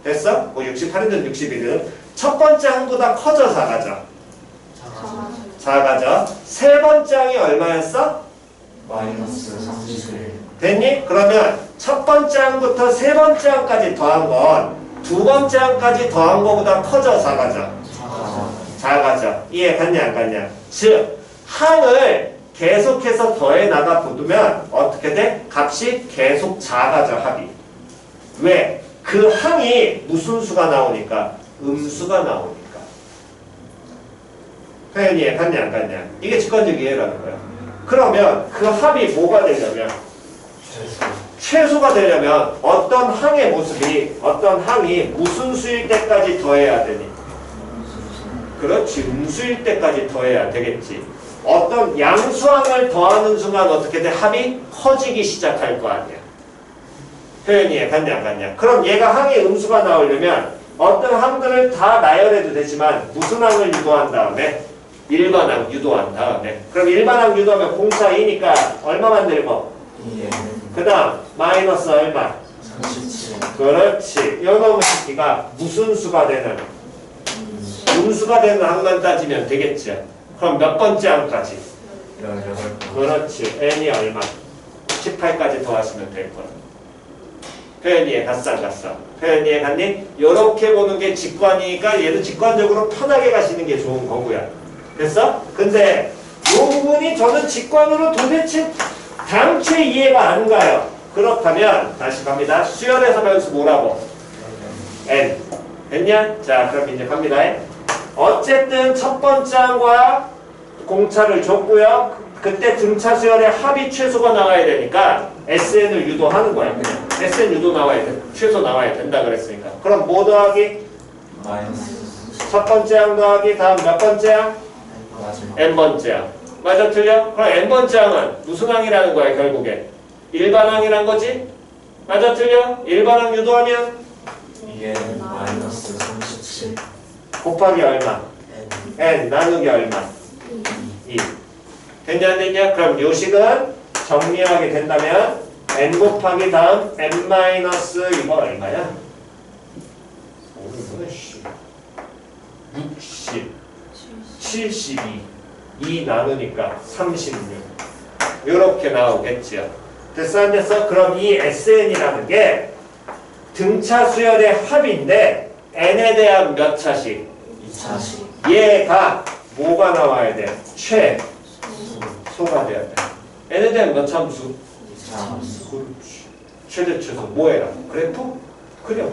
됐어? 뭐 68이든 61이든 첫 번째 항보다 커져 작아져? 작아져. 세 번째 항이 얼마였어? 마이너스 31. 됐니? 그러면 첫 번째 항부터 세 번째 항까지 더한 건 두 번째 항까지 더한 거보다 커져 작아져? 작아져. 이해 갔냐 안 갔냐? 즉 항을 계속해서 더해 나가 보면 어떻게 돼? 값이 계속 작아져 합이. 왜? 그 항이 무슨 수가 나오니까? 음수가 나오니까. 표현 이해 갔냐 안 갔냐? 이게 직관적 이해라는 거야. 그러면 그 합이 뭐가 되려면 최소가 되려면 어떤 항의 모습이 어떤 항이 무슨 수일 때까지 더해야 되니? 그렇지. 음수일 때까지 더해야 되겠지. 어떤 양수항을 더하는 순간 어떻게 돼? 합이 커지기 시작할 거 아니야. 표현이 갔냐 안 갔냐? 그럼 얘가 항의 음수가 나오려면 어떤 항들을 다 나열해도 되지만 무슨 항을 유도한 다음에? 일반항 유도한 다음에. 그럼 일반항 유도하면 공차 2니까 얼마 만들고? 그 다음 마이너스 얼마? 37. 그렇지. 요놈의 새끼가 무슨 수가 되는? 음수가 되는 항만 따지면 되겠지. 그럼 몇 번째 항까지? 18. 그렇지. n이 얼마? 18까지 더하시면 될 거야. 표현이에 갔어 안 갔어? 표현이에 갔니? 요렇게 보는 게 직관이니까 얘도 직관적으로 편하게 가시는 게 좋은 거고요. 됐어? 근데 요 부분이 저는 직관으로 도대체 당최 이해가 안 가요. 그렇다면 다시 갑니다. 수열에서 변수 뭐라고? n. 됐냐? 자, 그럼 이제 갑니다. 어쨌든 첫 번째 항과 공차를 줬고요. 그때 등차 수열의 합이 최소가 나와야 되니까 SN을 유도하는 거야. 그냥 SN 유도 나와야 돼. 최소 나와야 된다 그랬으니까. 그럼 뭐 더하기? 마이너스 첫 번째 항 더하기 다음 몇 번째 항? 마지막 n번째 항. 맞아 틀려? 그럼 n번째 항은 무슨 항이라는 거야 결국에? 일반 항이란 거지? 맞아 틀려? 일반 항 유도하면 이게 마이너스 37 곱하기 얼마? n n 나누기 얼마? 2. 됐냐 안 됐냐? 그럼 요식은 정리하게 된다면 n 곱하기 다음 n 마이너스 이거 얼마야? 오늘은 60 72 2 나누니까 36 요렇게 나오겠지요. 됐어 안 됐어? 그럼 이 SN이라는 게 등차 수열의 합인데 n에 대한 몇 차씩? 2차식 얘가 뭐가 나와야 돼? 최소가 돼야 돼. n에 대한 몇 참수? 2차함수 그렇지. 최대 최소 뭐 해라? 그래프? 그려.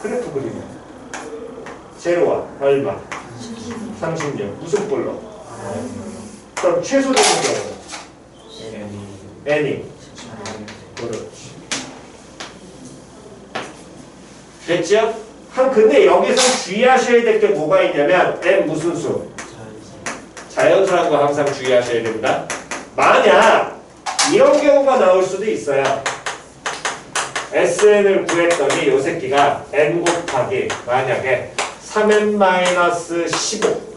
그래프 그리면 제로와 얼마? 36 무슨 뿔로? 그럼 최소 되는 경우는? n이 그렇지. 됐죠? 근데 여기서 주의하셔야 될 게 뭐가 있냐면 n 무슨 수? 자연수라는 거 항상 주의하셔야 됩니다. 만약 이런 경우가 나올 수도 있어요. SN을 구했더니 요 새끼가 n 곱하기 만약에 3n-15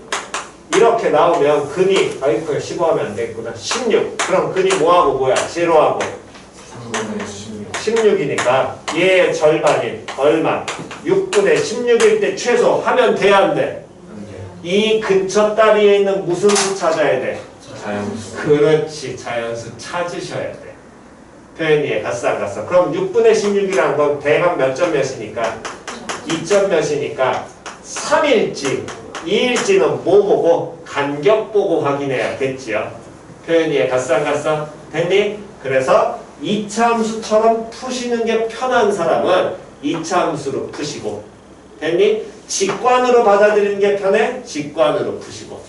이렇게 나오면 근이 아이고 15 하면 안 되겠구나. 16 그럼 근이 뭐하고 뭐야? 제로하고 3분의 16 16이니까 얘의 절반인 얼마? 6분의 16일 때 최소 하면 돼야 안 돼? 이 근처 다리에 있는 무슨 수 찾아야 돼? 자연수 그렇지. 자연수 찾으셔야 돼. 표현이에 갔어 안 갔어? 그럼 6분의 16이란 건 대각 몇 점 몇이니까? 2점 몇이니까 3일지 2일지는 뭐 보고? 간격 보고 확인해야겠지요. 표현이에 갔어 안 갔어? 됐니? 그래서 2차 함수처럼 푸시는 게 편한 사람은 2차 함수로 푸시고 됐니? 직관으로 받아들이는 게 편해? 직관으로 푸시고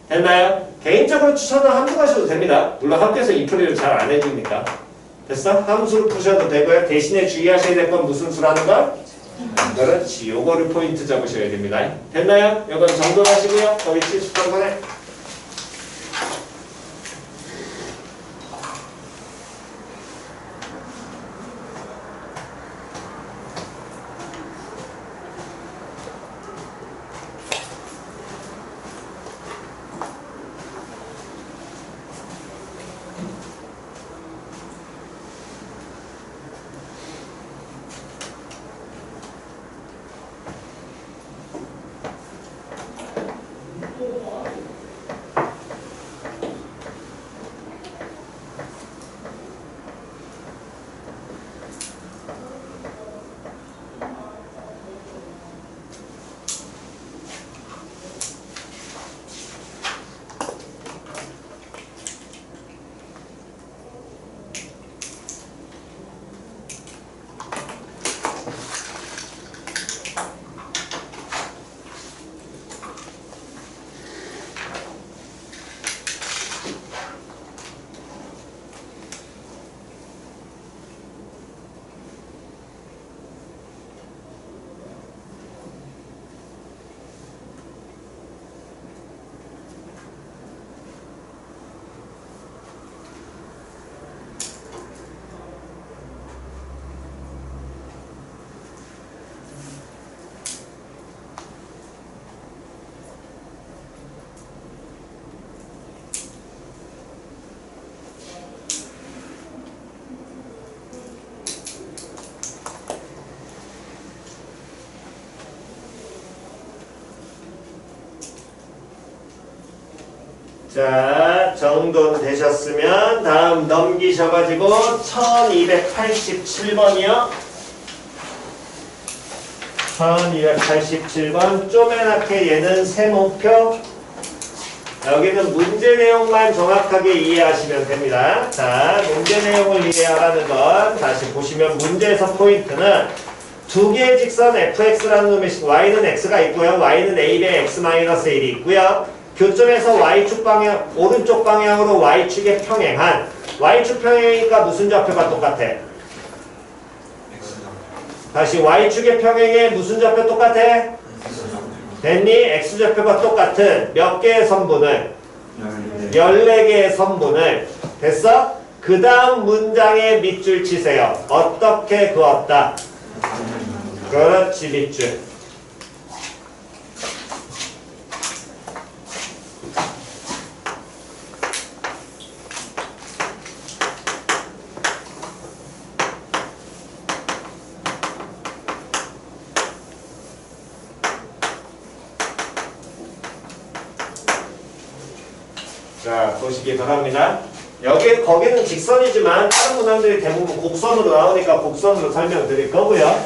됐나요? 개인적으로 추천은 함수 가셔도 됩니다. 물론 학교에서 이 풀이를 잘 안 해주니까 됐어? 함수로 푸셔도 되고요. 대신에 주의하셔야 될 건 무슨 수라는 걸? 그렇지. 요거를 포인트 잡으셔야 됩니다. 됐나요? 이건 정돈하시고요. 거의 73번에 자, 정돈 되셨으면 다음 넘기셔가지고 1287번이요. 1287번 쪼매랗게 얘는 세모표 여기는 문제 내용만 정확하게 이해하시면 됩니다. 자, 문제 내용을 이해하라는 건 다시 보시면 문제에서 포인트는 두 개의 직선 fx라는 놈의 y는 x가 있고요. y는 a배 x-1이 있고요. 교점에서 y축 방향, 오른쪽 방향으로 y축에 평행한 y축 평행이니까 무슨 좌표가 똑같아? 다시 y축의 평행에 무슨 좌표 똑같아? 됐니? x좌표가 똑같은 몇 개의 선분을? 14개의 선분을. 됐어? 그 다음 문장에 밑줄 치세요. 어떻게 그었다? 그렇지, 밑줄. 자, 보시기 바랍니다. 거기는 직선이지만 다른 문항들이 대부분 곡선으로 나오니까 곡선으로 설명드릴 거고요.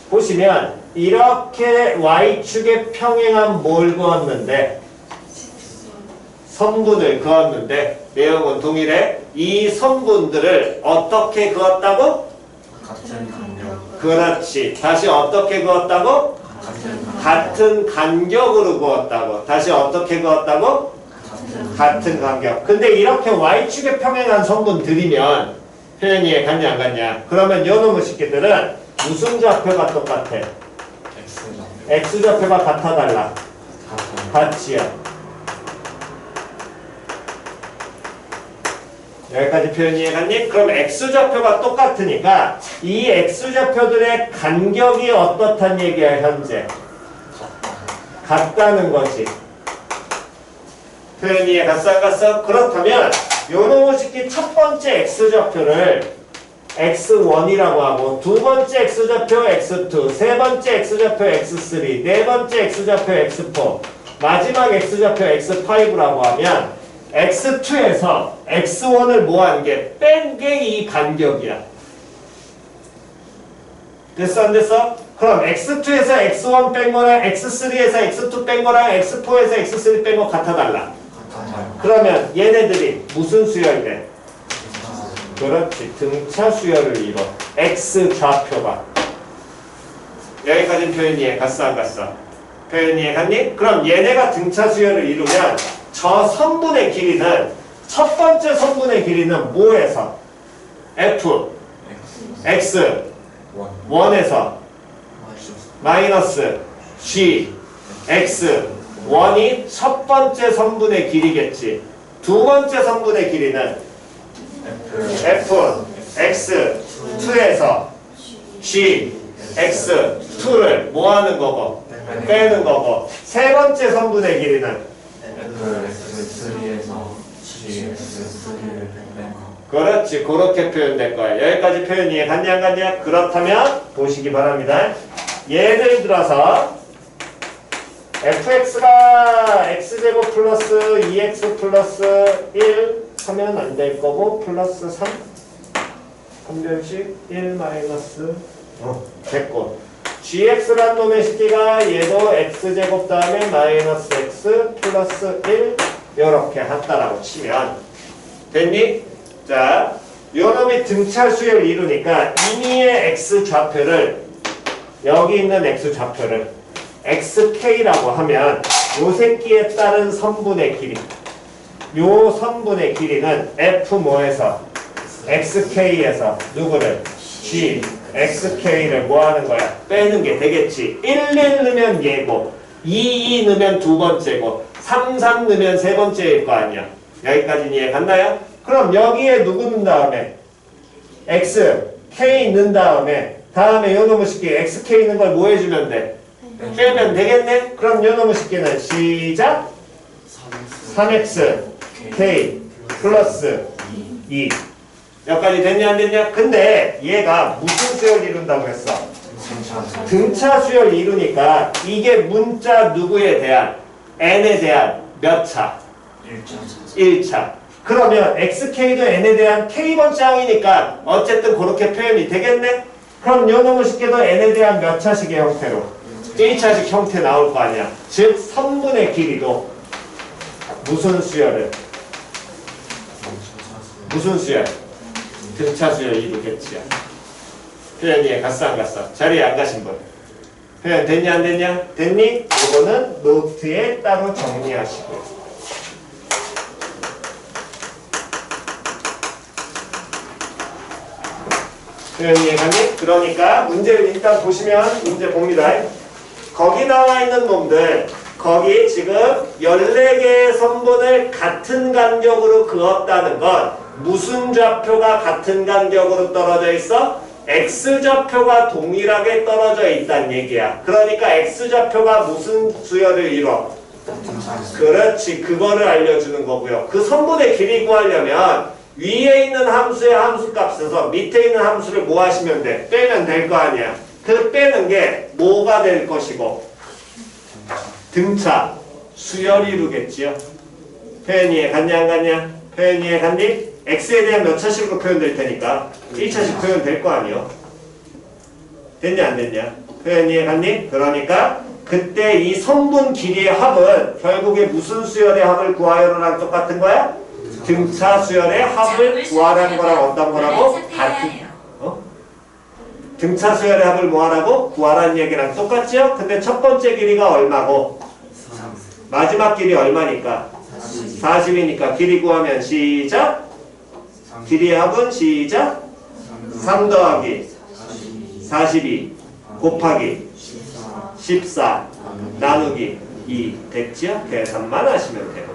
보시면 이렇게 y축에 평행한 뭘 그었는데? 선분을 그었는데 내용은 동일해. 이 선분들을 어떻게 그었다고? 같은 간격. 그렇지. 다시 어떻게 그었다고? 같은 간격으로 그었다고. 다시 어떻게 그었다고? 같은 간격. 근데 이렇게 y축에 평행한 선분들이면 표현이 이해 갔냐 안 갔냐? 그러면 요놈의 식기들은 무슨 좌표가 똑같아? x좌표가 같아 달라? 같지요. 여기까지 표현이 이해 갔니? 그럼 x좌표가 똑같으니까 이 x좌표들의 간격이 어떻단 얘기야 현재? 같다는 거지. 표현이 이해 갔어 안 갔어? 그렇다면 요놈의 식기 첫 번째 x좌표를 x1이라고 하고 두 번째 x좌표 x2, 세 번째 x좌표 x3, 네 번째 x좌표 x4, 마지막 x좌표 x5라고 하면 x2에서 x1을 뭐한 게 뺀 게 이 간격이야. 됐어 안 됐어? 그럼 x2에서 x1 뺀 거랑 x3에서 x2 뺀 거랑 x4에서 x3 뺀 거 같아 달라? 그러면 얘네들이 무슨 수열돼? 그렇지. 등차 수열을 이뤄. x좌표가. 여기까지는 표현이 이해 갔어 안 갔어? 표현이 이해 갔니? 그럼 얘네가 등차 수열을 이루면 저 선분의 길이는 첫 번째 선분의 길이는 뭐에서? f x 1에서 마이너스 g x 1이 첫 번째 선분의 길이겠지. 두 번째 선분의 길이는 f x 2에서 g x 2를 뭐 하는 거고? 빼는 거고. 세 번째 선분의 길이는 그렇지. 그렇게 표현될 거야. 여기까지 표현 이해 갔냐 안 갔냐? 그렇다면 보시기 바랍니다. 예를 들어서 fx가 x제곱 플러스 2x 플러스 1 하면 안 될 거고 플러스 3 한별씩 1 마이너스 됐고 gx란 놈의 식기가 얘도 x제곱 다음에 마이너스 x 플러스 1 이렇게 한다라고 치면 됐니? 자, 요 놈이 등차 수열을 이루니까 임의의 x좌표를 여기 있는 x좌표를 xk라고 하면 요 새끼에 따른 선분의 길이 요 선분의 길이는 f 뭐에서 xk에서 누구를 g xk를 뭐 하는 거야? 빼는 게 되겠지. 1 넣으면 얘고 2 넣으면 두 번째고 3 넣으면 세 번째일 거 아니야. 여기까지 이해 갔나요? 그럼 여기에 누구 넣은 다음에 x k 넣은 다음에 요 놈의 식기 xk 있는 걸 뭐 해주면 돼? 빼면 되겠네? 그럼 요 놈의 식기는 시작 3x k 플러스 2 여기까지 됐냐 안 됐냐? 근데 얘가 무슨 수열을 이룬다고 했어? 등차 수열을 이루니까 이게 문자 누구에 대한 n에 대한 몇 차? 1차. 그러면 xk도 n에 대한 k번째 항이니까 어쨌든 그렇게 표현이 되겠네? 그럼 요 놈의 식기도 n에 대한 몇 차식의 형태로? 1차식 형태 나올 거 아니야. 즉 선분의 길이도 무슨 수열을? 무슨 수열? 등차 수열 2도 겠지요. 표현 이해 갔어 안 갔어? 자리에 안 가신 분. 표현 됐냐 안 됐냐? 됐니? 이거는 노트에 따로 정리하시고. 표현 이해 갔니? 그러니까 문제를 일단 보시면 문제 봅니다. 거기 나와 있는 놈들 거기 지금 14개의 선분을 같은 간격으로 그었다는 건 무슨 좌표가 같은 간격으로 떨어져 있어? X좌표가 동일하게 떨어져 있다는 얘기야. 그러니까 X좌표가 무슨 수열을 이뤄? 그렇지. 그거를 알려주는 거고요. 그 선분의 길이 구하려면 위에 있는 함수의 함수값에서 밑에 있는 함수를 뭐 하시면 돼? 빼면 될 거 아니야. 그 빼는 게 뭐가 될 것이고? 등차, 수열 이루겠지요. 표현 이해 갔냐 안 갔냐? 표현 이해 갔니? x에 대한 몇 차식으로 표현될 테니까 1차식 표현될 거 아니요. 됐냐 안 됐냐? 표현 이해 갔니? 그러니까 그때 이 선분 길이의 합은 결국에 무슨 수열의 합을 구하여라랑 똑같은 거야? 등차 수열의 합을 구하라는 거랑 어떤 거라고? 같은 등차 수열의 합을 뭐 하라고? 구하라는 얘기랑 똑같죠? 근데 첫 번째 길이가 얼마고? 마지막 길이 얼마니까? 40이니까 길이 구하면 시작. 길이의 합은 시작. 3 더하기 42 곱하기 14 나누기 2 됐죠? 계산만 하시면 돼요.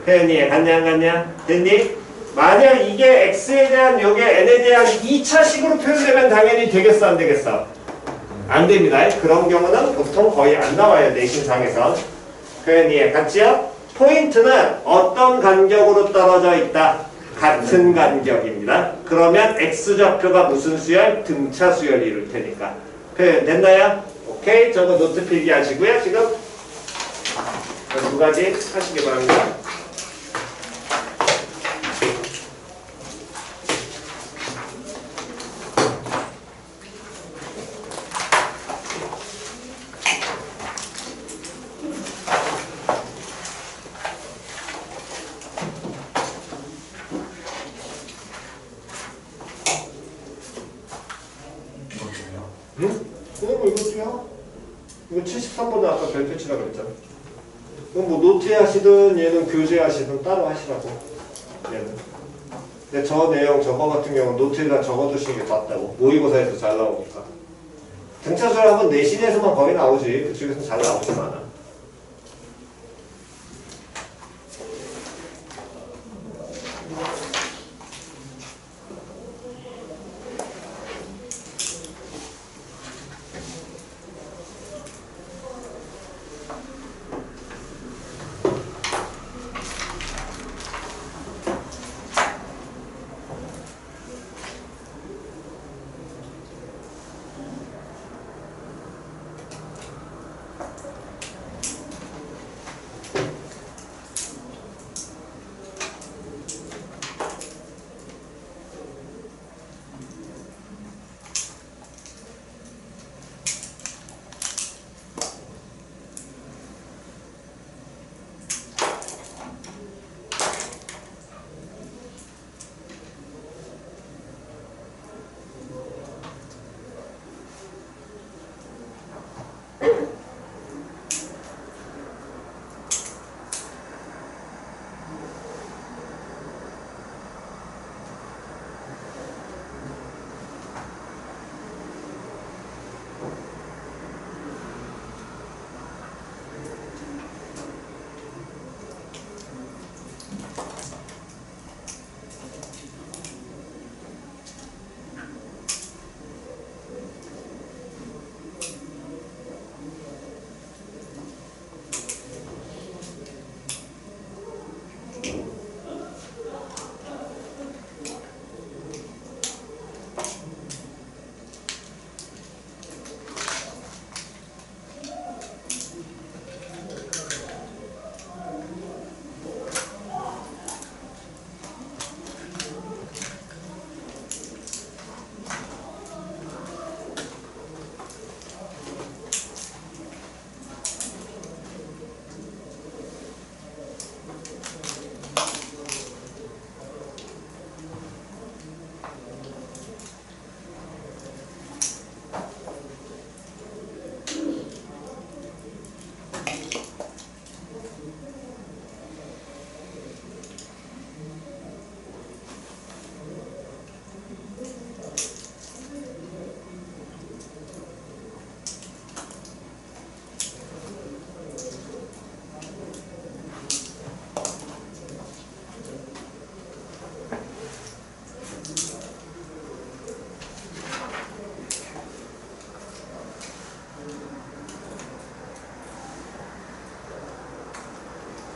표현 이해 갔냐 안 갔냐? 됐니? 만약 이게 x에 대한 요게 n에 대한 2차식으로 표현되면 당연히 되겠어 안 되겠어? 안 됩니다. 그런 경우는 보통 거의 안 나와요. 내신상에서. 표현 이해 갔지요? 포인트는 어떤 간격으로 떨어져 있다? 같은 간격입니다. 그러면 x좌표가 무슨 수열? 등차 수열이 이룰 테니까. 표현 됐나요? 오케이. 저거 노트 필기 하시고요. 지금 두 가지 하시기 바랍니다. 이거 73번은 아까 별표 치라고 그랬잖아. 그럼 뭐 노트에 하시든 얘는 교재에 하시든 따로 하시라고. 얘는. 근데 저 내용 저거 같은 경우는 노트에다 적어두시는 게 맞다고. 모의고사에서 잘 나오니까. 등차수열합은 내신에서만 거의 나오지. 그쪽에서는 잘 나오지 않아.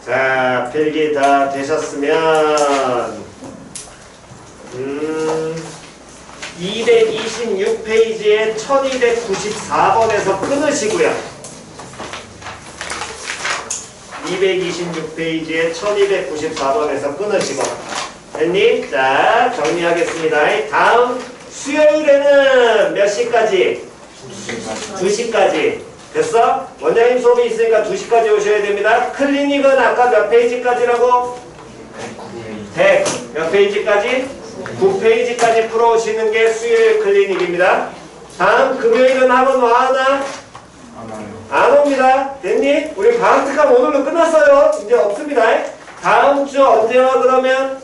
자, 필기 다 되셨으면 226페이지에 1294번에서 끊으시고요. 226페이지에 1294번에서 끊으시고 됐니? 자, 정리하겠습니다. 다음 수요일에는 몇 시까지? 2시까지. 됐어? 원장님 수업이 있으니까 2시까지 오셔야 됩니다. 클리닉은 아까 몇 페이지까지라고? 100. 몇 페이지까지? 9페이지까지 풀어오시는 게 수요일 클리닉입니다. 다음 금요일은 학원 와하나? 안 옵니다. 됐니? 우리 방학특강 오늘로 끝났어요. 이제 없습니다. 다음 주 언제 와 그러면?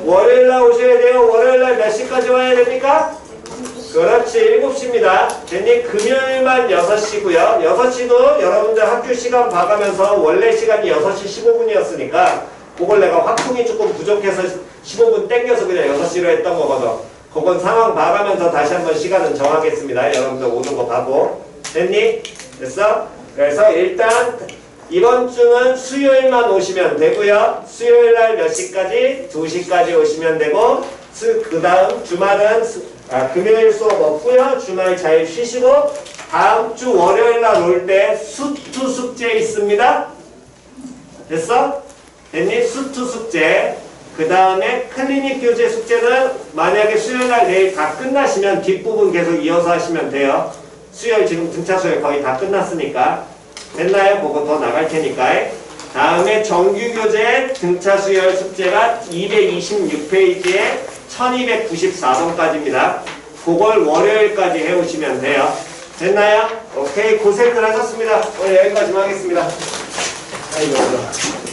월요일날 오셔야 돼요. 월요일날 몇 시까지 와야 됩니까? 그렇지, 7시입니다. 됐니? 금요일만 6시고요. 6시도 여러분들 학교 시간 봐가면서 원래 시간이 6시 15분이었으니까 그걸 내가 확통이 조금 부족해서 15분 땡겨서 그냥 6시로 했던 거거든. 그건 상황 봐가면서 다시 한번 시간은 정하겠습니다. 여러분들 오는 거 봐고. 됐니? 됐어? 그래서 일단 이번 주는 수요일만 오시면 되고요. 수요일날 몇 시까지? 2시까지 오시면 되고 그 다음 주말은 금요일 수업 없고요. 주말 잘 쉬시고 다음 주 월요일날 올 때 수투 숙제 있습니다. 됐어? 됐니? 수투 숙제. 그 다음에 클리닉 교재 숙제는 만약에 수요일날 내일 다 끝나시면 뒷부분 계속 이어서 하시면 돼요. 수요일 지금 등차 수요일 거의 다 끝났으니까. 됐나요? 그거 더 나갈 테니까. 다음에 정규교재 등차 수요일 숙제가 226페이지에 1294번까지입니다. 그걸 월요일까지 해오시면 돼요. 됐나요? 오케이, 고생들 하셨습니다. 오늘 여기까지만 하겠습니다. 아이고.